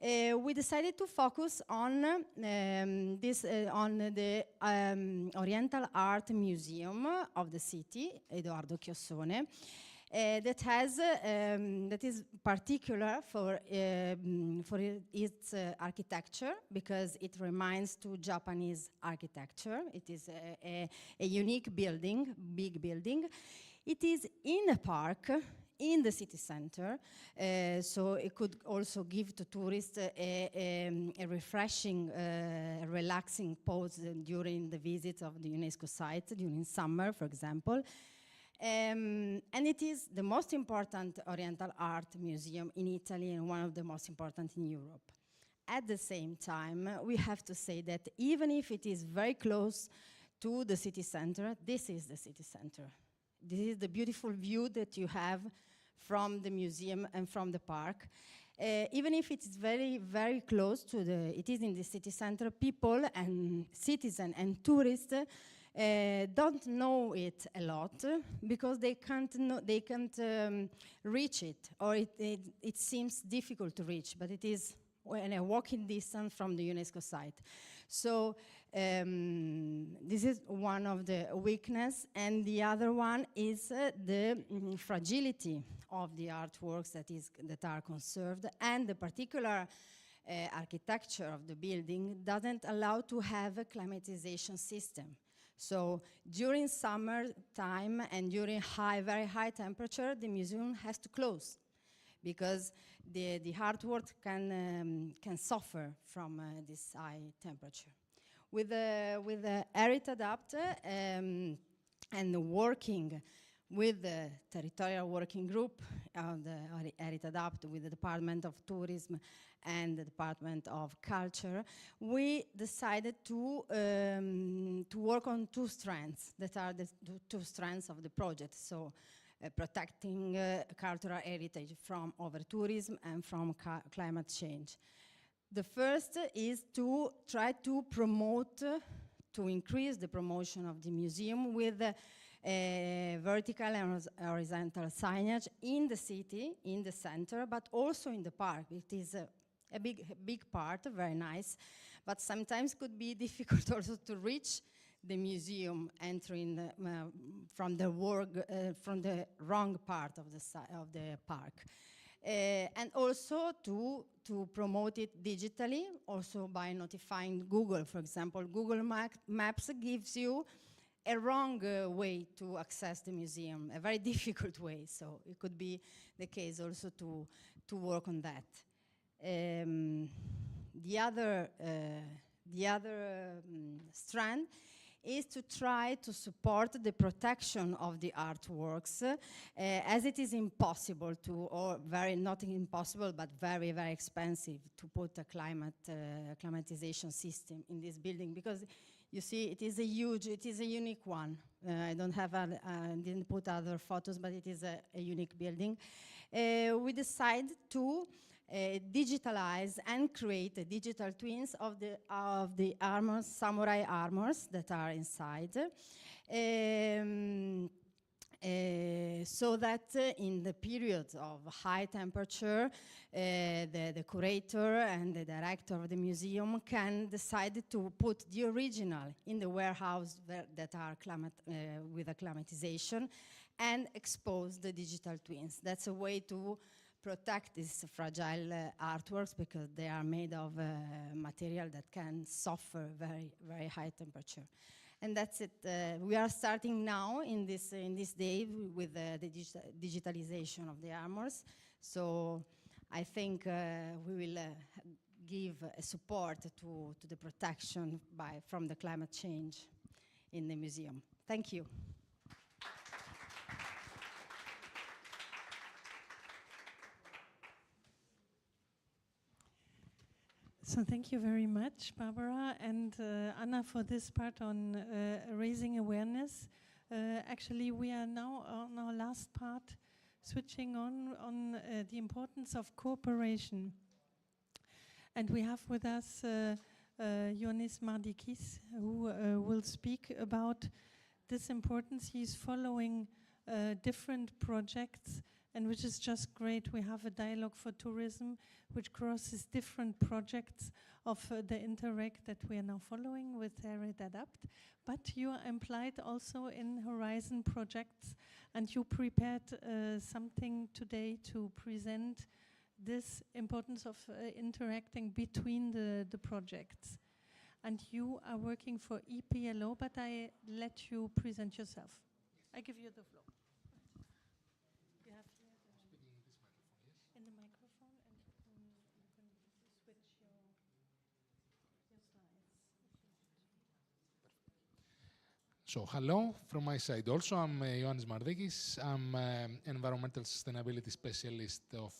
I: We decided to focus on the Oriental Art Museum of the city, Edoardo Chiossone, that is particular for its architecture, because it reminds to Japanese architecture. It is a unique building, big building. It is in a park in the city center, so it could also give to tourists a refreshing, relaxing pause during the visit of the UNESCO site, during summer, for example. And it is the most important Oriental art museum in Italy and one of the most important in Europe. At the same time, we have to say that even if it is very close to the city center, this is the city center. This is the beautiful view that you have from the museum and from the park. Even if it's very, very close to it is in the city center, people and citizens and tourists don't know it a lot because they can't reach it, or it seems difficult to reach, but it is in a walking distance from the UNESCO site. So this is one of the weaknesses, and the other one is the fragility of the artworks that are conserved, and the particular architecture of the building doesn't allow to have a climatization system. So during summer time and during very high temperature, the museum has to close, because the artwork can suffer from this high temperature. With the Herit Adapt and working with the territorial working group of the Herit Adapt, with the Department of Tourism and the Department of Culture, we decided to work on two strands that are the two strands of the project. So protecting cultural heritage from over-tourism and from climate change. The first is to try to promote, to increase the promotion of the museum with vertical and horizontal signage in the city, in the center, but also in the park. It is a big part, very nice, but sometimes could be difficult also to reach the museum entering from the wrong part of the park. And also to promote it digitally, also by notifying Google. For example, Google Maps gives you a wrong way to access the museum, a very difficult way. So it could be the case also to work on that. The other strand is to try to support the protection of the artworks, as it is impossible to, or very, not impossible, but very, very expensive to put a climatization system in this building, because you see, it is a unique one. I didn't put other photos, but it is a unique building. We decided to digitalize and create digital twins of the armors, samurai armors that are inside, so that in the period of high temperature, the curator and the director of the museum can decide to put the original in the warehouse that are with acclimatization and expose the digital twins. That's a way to protect these fragile artworks, because they are made of material that can suffer very, very high temperature. And that's it. We are starting now in this day with the digitalization of the armors. So I think we will give support to the protection from the climate change in the museum. Thank you.
A: So thank you very much, Barbara and Anna, for this part on raising awareness. Actually, we are now on our last part, switching on the importance of cooperation. And we have with us Ioannis Mardikis, who will speak about this importance. He's following different projects, and which is just great. We have a dialogue for tourism, which crosses different projects of the Interact that we are now following with Herit Adapt. But you are implied also in Horizon projects, and you prepared something today to present this importance of interacting between the projects. And you are working for EPLO, but I let you present yourself. I give you the floor.
J: So hello from my side also. I'm Ioannis Mardikis. I'm Environmental Sustainability Specialist of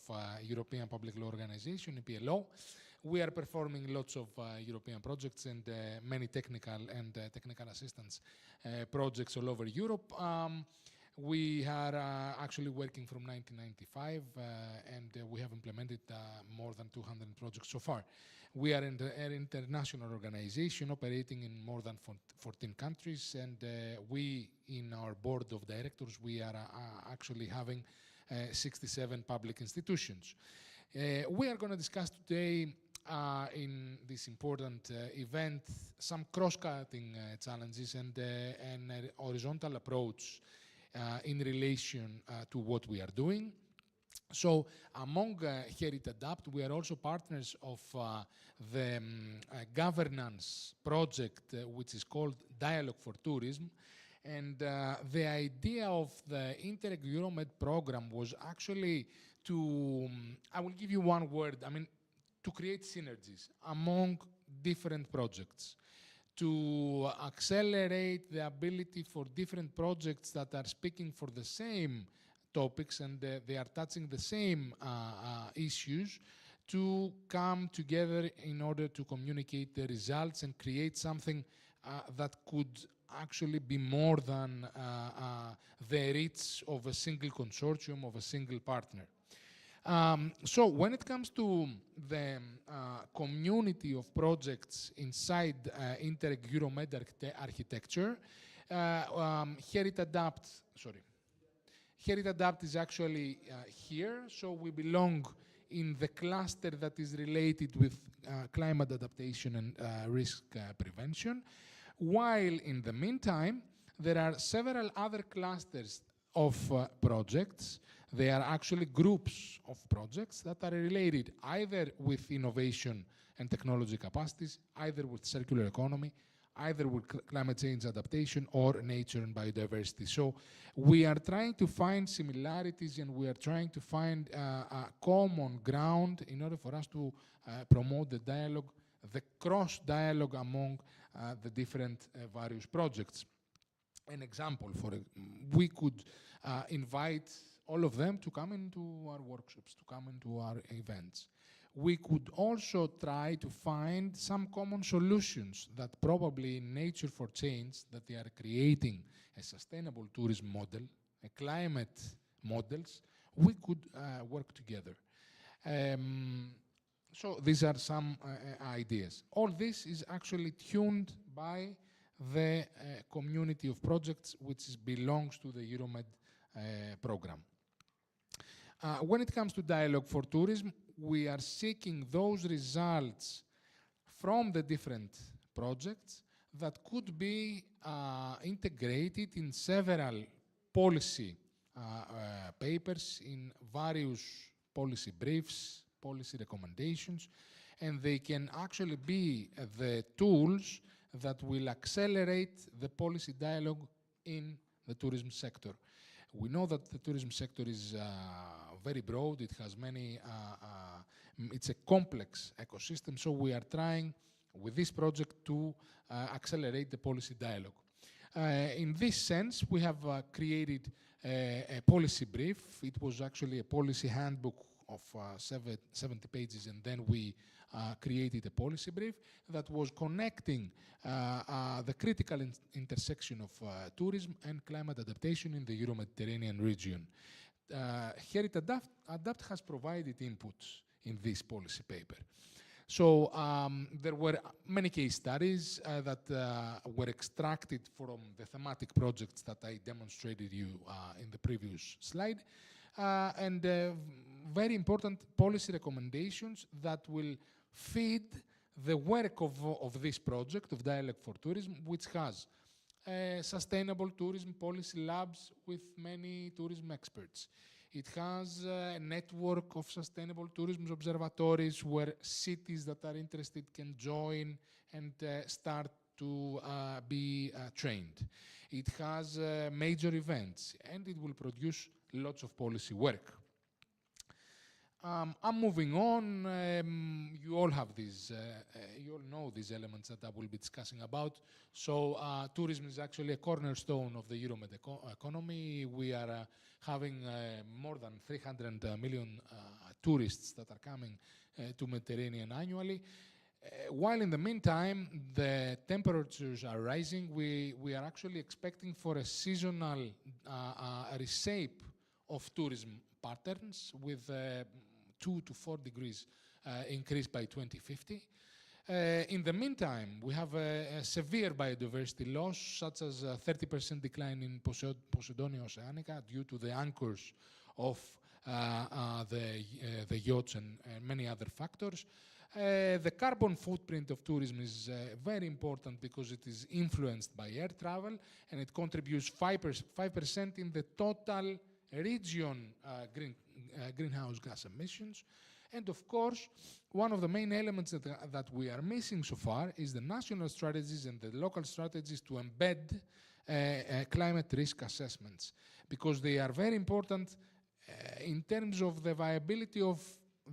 J: European Public Law Organization, EPLO. We are performing lots of European projects and many technical and technical assistance projects all over Europe. We are actually working from 1995 and we have implemented more than 200 projects so far. We are an international organization operating in more than 14 countries, and we, in our board of directors, we are actually having 67 public institutions. We are going to discuss today in this important event some cross-cutting challenges and an horizontal approach in relation to what we are doing. So among Herit Adapt, we are also partners of the governance project, which is called Dialogue for Tourism. And the idea of the Interreg Euromed program was actually to, I will give you one word, to create synergies among different projects, to accelerate the ability for different projects that are speaking for the same topics and they are touching the same issues to come together in order to communicate the results and create something that could actually be more than the reach of a single consortium, of a single partner. So when it comes to the community of projects inside Interreg Euromed architecture, Herit Adapt, Herit Adapt is actually here, so we belong in the cluster that is related with climate adaptation and risk prevention, while in the meantime, there are several other clusters of projects. They are actually groups of projects that are related either with innovation and technology capacities, either with circular economy, either with climate change adaptation or nature and biodiversity. So we are trying to find similarities and we are trying to find a common ground in order for us to promote the dialogue the cross-dialogue among the different various projects. An example, we could invite all of them to come into our workshops, to come into our events. We could also try to find some common solutions that probably in Nature for Change, that they are creating a sustainable tourism model, a climate models, we could work together. So these are some ideas. All this is actually tuned by the community of projects which belongs to the Euromed program. When it comes to dialogue for tourism, we are seeking those results from the different projects that could be integrated in several policy papers, in various policy briefs, policy recommendations, and they can actually be the tools that will accelerate the policy dialogue in the tourism sector. We know that the tourism sector is very broad. It has many, it's a complex ecosystem, so we are trying with this project to accelerate the policy dialogue. In this sense, we have created a policy brief. It was actually a policy handbook of 70 pages, and then we created a policy brief that was connecting the critical intersection of tourism and climate adaptation in the Euro-Mediterranean region. Herit Adapt has provided inputs in this policy paper. So there were many case studies that were extracted from the thematic projects that I demonstrated you in the previous slide, and very important policy recommendations that will feed the work of this project of Dialogue for Tourism, which has sustainable tourism policy labs with many tourism experts. It has a network of sustainable tourism observatories where cities that are interested can join and start to be trained. It has major events, and it will produce lots of policy work. I'm moving on. You all have these, you all know these elements that I will be discussing about. So tourism is actually a cornerstone of the Euromed economy. We are having more than 300 million tourists that are coming to Mediterranean annually. While in the meantime, the temperatures are rising, we are actually expecting for a seasonal reshape of tourism patterns with 2 to 4 degrees increase by 2050. In the meantime, we have a severe biodiversity loss, such as a 30% decline in Posidonia oceanica due to the anchors of the yachts and many other factors. The carbon footprint of tourism is very important because it is influenced by air travel, and it contributes 5% in the total region greenhouse gas emissions. And of course, one of the main elements that we are missing so far is the national strategies and the local strategies to embed climate risk assessments, because they are very important in terms of the viability of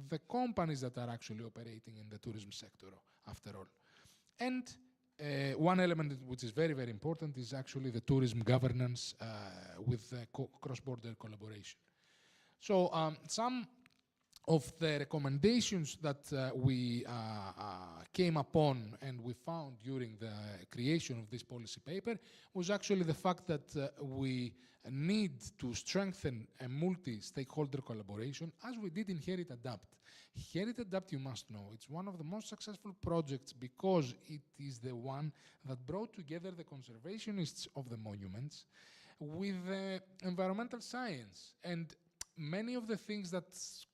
J: the companies that are actually operating in the tourism sector, after all. And one element which is very, very important is actually the tourism governance with cross-border collaboration. So some of the recommendations that we came upon and we found during the creation of this policy paper was actually the fact that we need to strengthen a multi-stakeholder collaboration, as we did in Herit Adapt. Herit Adapt, you must know, it's one of the most successful projects because it is the one that brought together the conservationists of the monuments with environmental science, and many of the things that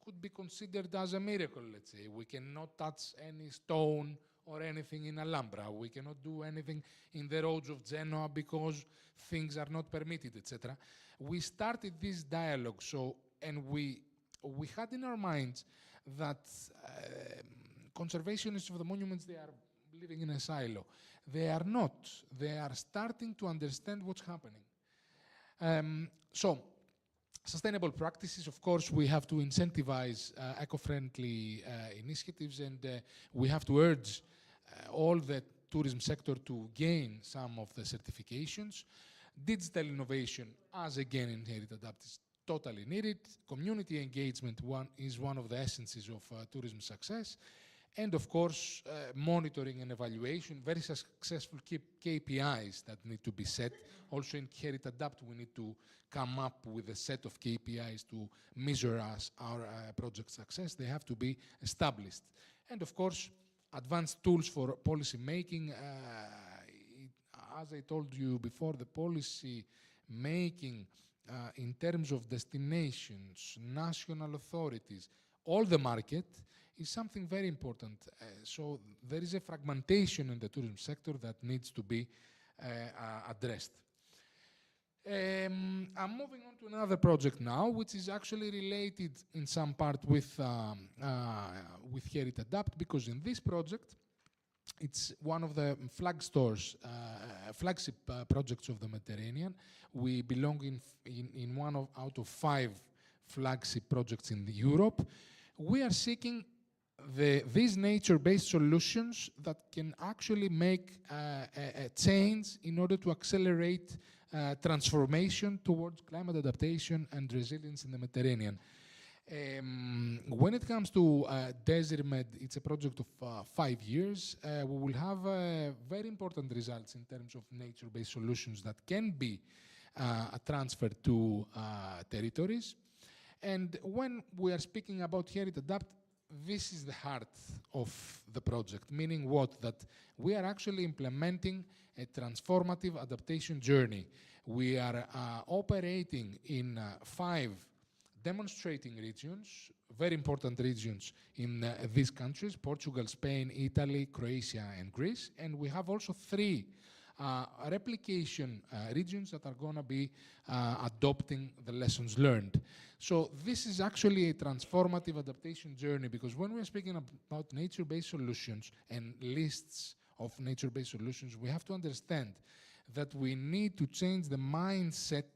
J: could be considered as a miracle, let's say. We cannot touch any stone or anything in Alhambra. We cannot do anything in the roads of Genoa because things are not permitted, etc. We started this dialogue, and we had in our minds that conservationists of the monuments, they are living in a silo. They are not. They are starting to understand what's happening. Sustainable practices, of course, we have to incentivize eco-friendly initiatives, and we have to urge all the tourism sector to gain some of the certifications. Digital innovation, as again in Herit Adapt, is totally needed. Community engagement is one of the essences of tourism success. And of course, monitoring and evaluation, very successful KPIs that need to be set. Also in Herit Adapt, we need to come up with a set of KPIs to measure our project success. They have to be established. And of course, advanced tools for policy making. As I told you before, the policy making in terms of destinations, national authorities, all the market is something very important. So there is a fragmentation in the tourism sector that needs to be addressed. I'm moving on to another project now, which is actually related in some part with Herit Adapt, because in this project, it's one of the flagship projects of the Mediterranean. We belong in one out of 5 flagship projects in Europe. We are seeking these nature-based solutions that can actually make a change in order to accelerate transformation towards climate adaptation and resilience in the Mediterranean. When it comes to DesertMed, it's a project of 5 years. We will have very important results in terms of nature-based solutions that can be transferred to territories. And when we are speaking about Herit Adapt, this is the heart of the project, meaning what? That we are actually implementing a transformative adaptation journey. We are operating in 5 demonstrating regions, very important regions in these countries: Portugal, Spain, Italy, Croatia, and Greece. And we have also 3 replication regions that are going to be adopting the lessons learned. So this is actually a transformative adaptation journey, because when we're speaking about nature-based solutions and lists of nature-based solutions, we have to understand that we need to change the mindset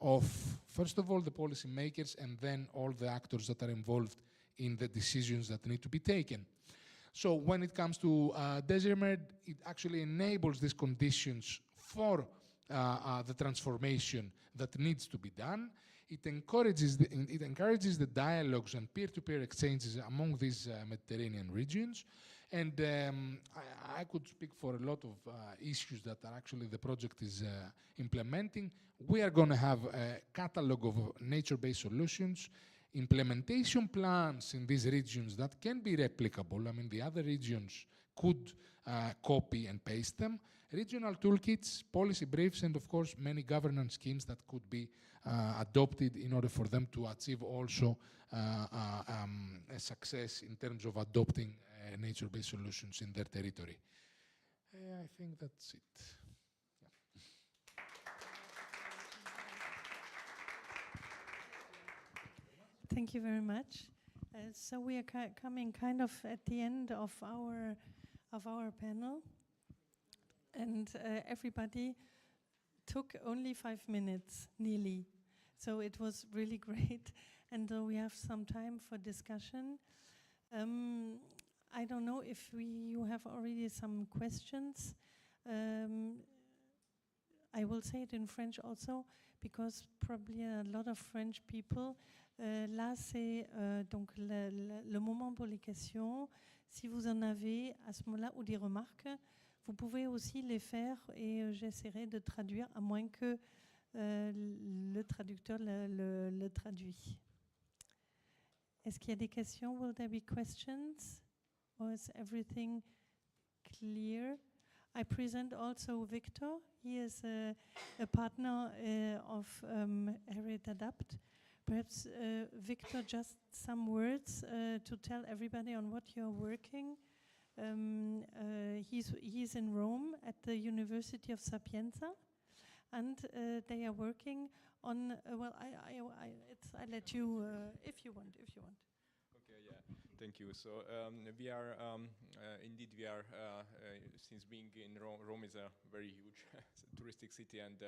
J: of, first of all, the policymakers, and then all the actors that are involved in the decisions that need to be taken. So when it comes to DesertMed, it actually enables these conditions for the transformation that needs to be done. It encourages the dialogues and peer-to-peer exchanges among these Mediterranean regions. And I could speak for a lot of issues that are actually the project is implementing. We are going to have a catalog of nature-based solutions, implementation plans in these regions that can be replicable. I mean, the other regions could copy and paste them. Regional toolkits, policy briefs, and of course, many governance schemes that could be adopted in order for them to achieve also a success in terms of adopting nature-based solutions in their territory. I think that's it.
A: Thank you very much. So we are coming kind of at the end of our panel, and everybody took only 5 minutes, nearly. So it was really great, and we have some time for discussion. I don't know if you have already some questions. I will say it in French also, because probably a lot of French people. Là, c'est donc le moment pour les questions. Si vous en avez à ce moment-là ou des remarques, vous pouvez aussi les faire et j'essaierai de traduire, à moins que le traducteur le traduit. Est-ce qu'il y a des questions? Will there be questions? Or is everything clear? I present also Victor. He is a partner of Herit Adapt. Perhaps, Victor, just some words to tell everybody on what you're working. He's in Rome at the University of Sapienza, and they are working on. Well, I let you if you want.
K: Okay, yeah, thank you. So we are indeed since being in Rome. Rome is a very huge touristic city, and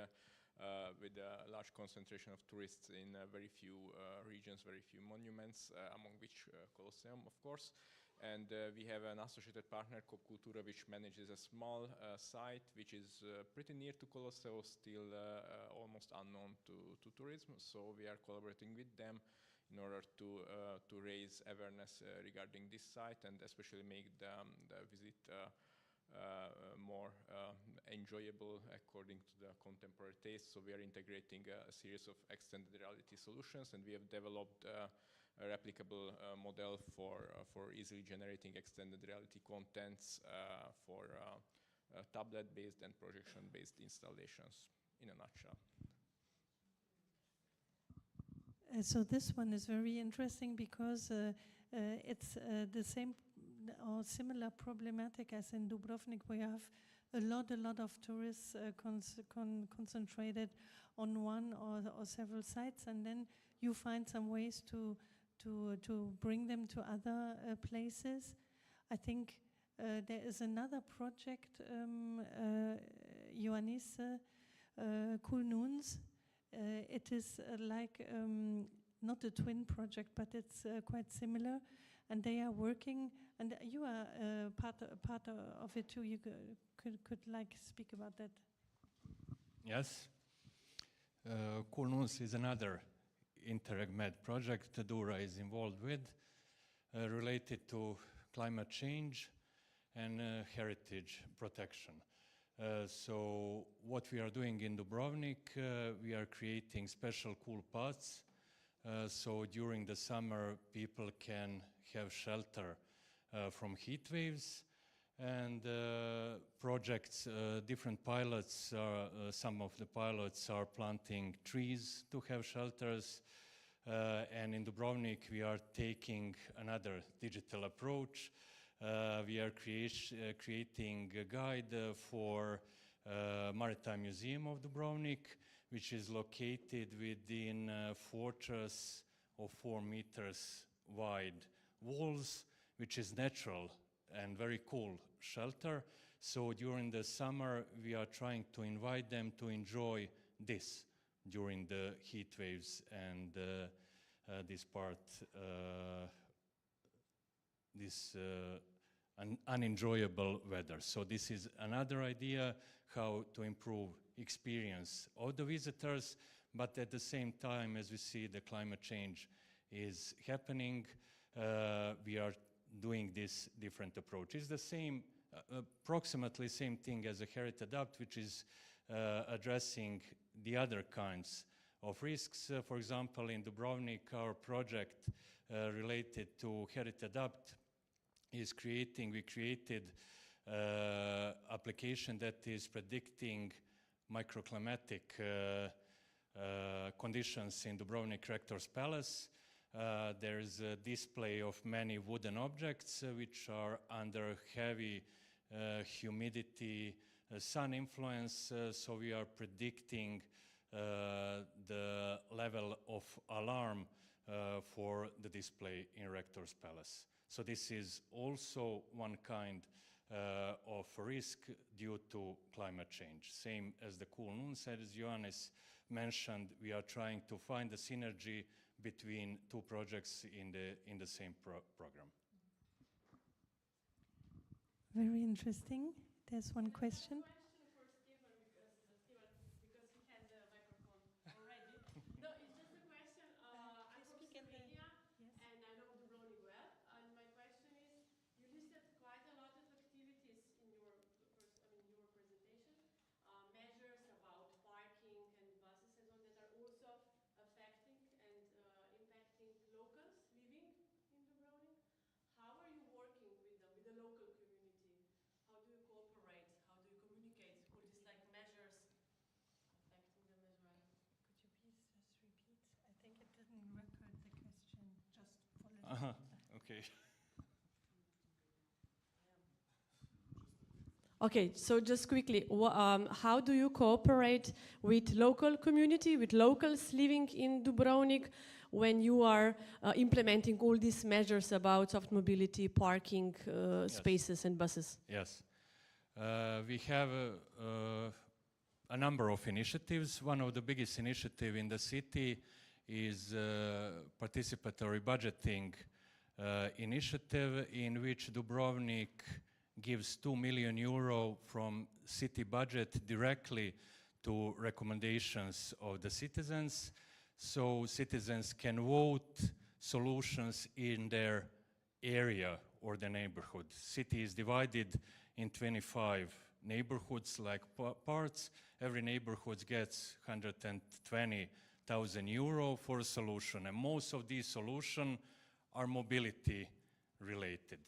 K: with a large concentration of tourists in very few regions, very few monuments, among which Colosseum, of course. And we have an associated partner, Cultura, which manages a small site, which is pretty near to Colosseum, still almost unknown to tourism. So we are collaborating with them in order to raise awareness regarding this site, and especially make the visit more enjoyable according to the contemporary taste. So we are integrating a series of extended reality solutions, and we have developed a replicable model for easily generating extended reality contents for tablet-based and projection-based installations, in a nutshell.
A: So this one is very interesting because it's the same or similar problematic as in Dubrovnik, where you have a lot of tourists concentrated on one or several sites, and then you find some ways to bring them to other places. I think there is another project, Ioannis, Cool Noons. It is like not a twin project, but it's quite similar, and they are working, and you are part of it too. You could like speak about that.
E: Yes. Cool Noons is another Interreg-Med project Dura is involved with, related to climate change and heritage protection. So what we are doing in Dubrovnik, we are creating special cool paths. So during the summer, people can have shelter from heat waves. And projects, different pilots, some of the pilots are planting trees to have shelters. And in Dubrovnik, we are taking another digital approach. We are creating a guide for Maritime Museum of Dubrovnik, which is located within a fortress of 4 meters wide walls, which is natural and very cool shelter. So during the summer, we are trying to invite them to enjoy this during the heat waves and this part, this unenjoyable weather. So this is another idea how to improve experience of the visitors, but at the same time, as we see the climate change is happening, we are doing this different approach. It's the same, approximately same thing as a Herit Adapt, which is addressing the other kinds of risks. For example, in Dubrovnik, our project related to Herit Adapt is we created application that is predicting microclimatic conditions in Dubrovnik Rector's Palace. There is a display of many wooden objects which are under heavy humidity, sun influence, so we are predicting the level of alarm for the display in Rector's Palace. So this is also one kind of risk due to climate change. Same as the Cool Noons, as Ioannis mentioned, we are trying to find the synergy between two projects in the same program.
A: Very interesting. There's one question.
L: Locals living in Dubrovnik. How are you working with them, with the local community? How do you cooperate? How do you communicate? All these like measures affecting them as well.
A: Could you please just repeat? I think it didn't record the question. Just follow.
E: Okay.
L: Okay, so just quickly, how do you cooperate with local community, with locals living in Dubrovnik, when you are implementing all these measures about soft mobility, parking spaces and buses?
E: Yes. We have a number of initiatives. One of the biggest initiatives in the city is participatory budgeting initiative in which Dubrovnik gives 2 million euro from city budget directly to recommendations of the citizens, so citizens can vote solutions in their area or the neighborhood. City is divided in 25 neighborhoods like parts. Every neighborhood gets 120,000 euro for a solution, and most of these solutions are mobility related.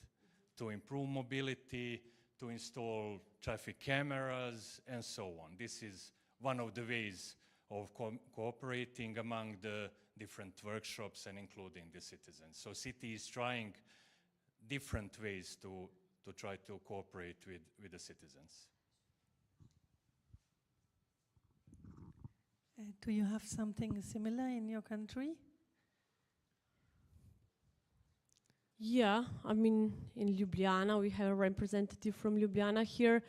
E: To improve mobility, to install traffic cameras, and so on. This is one of the ways of cooperating among the different workshops and including the citizens. So city is trying different ways to try to cooperate with the citizens.
A: Do you have something similar in your country?
L: Yeah, I mean, in Ljubljana, we have a representative from Ljubljana here.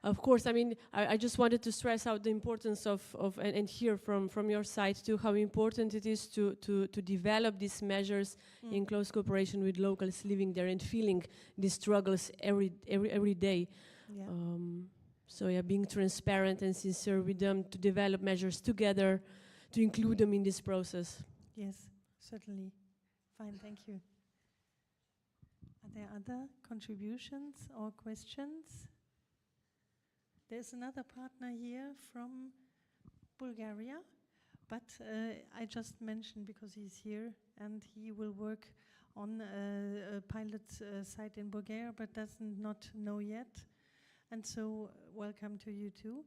L: Of course, I mean, I just wanted to stress out the importance and hear from your side too, how important it is to develop these measures in close cooperation with locals living there and feeling these struggles every day.
A: Yeah.
L: So yeah, being transparent and sincere with them to develop measures together, to include them in this process.
A: Yes, certainly. Fine, thank you. Are there other contributions or questions? There's another partner here from Bulgaria, but I just mentioned because he's here and he will work on a pilot site in Bulgaria, but doesn't not know yet. And so welcome to you too.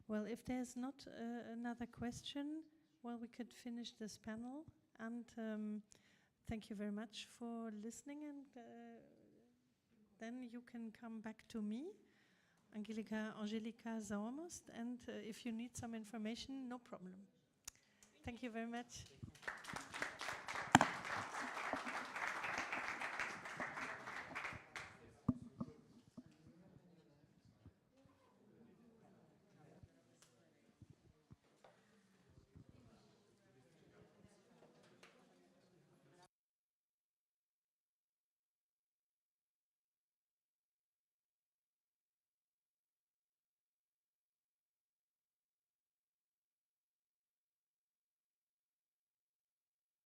A: Well, if there's not another question, well, we could finish this panel. And thank you very much for listening. And then you can come back to me, Angelika Sauermost, and if you need some information, no problem. Thank you very much.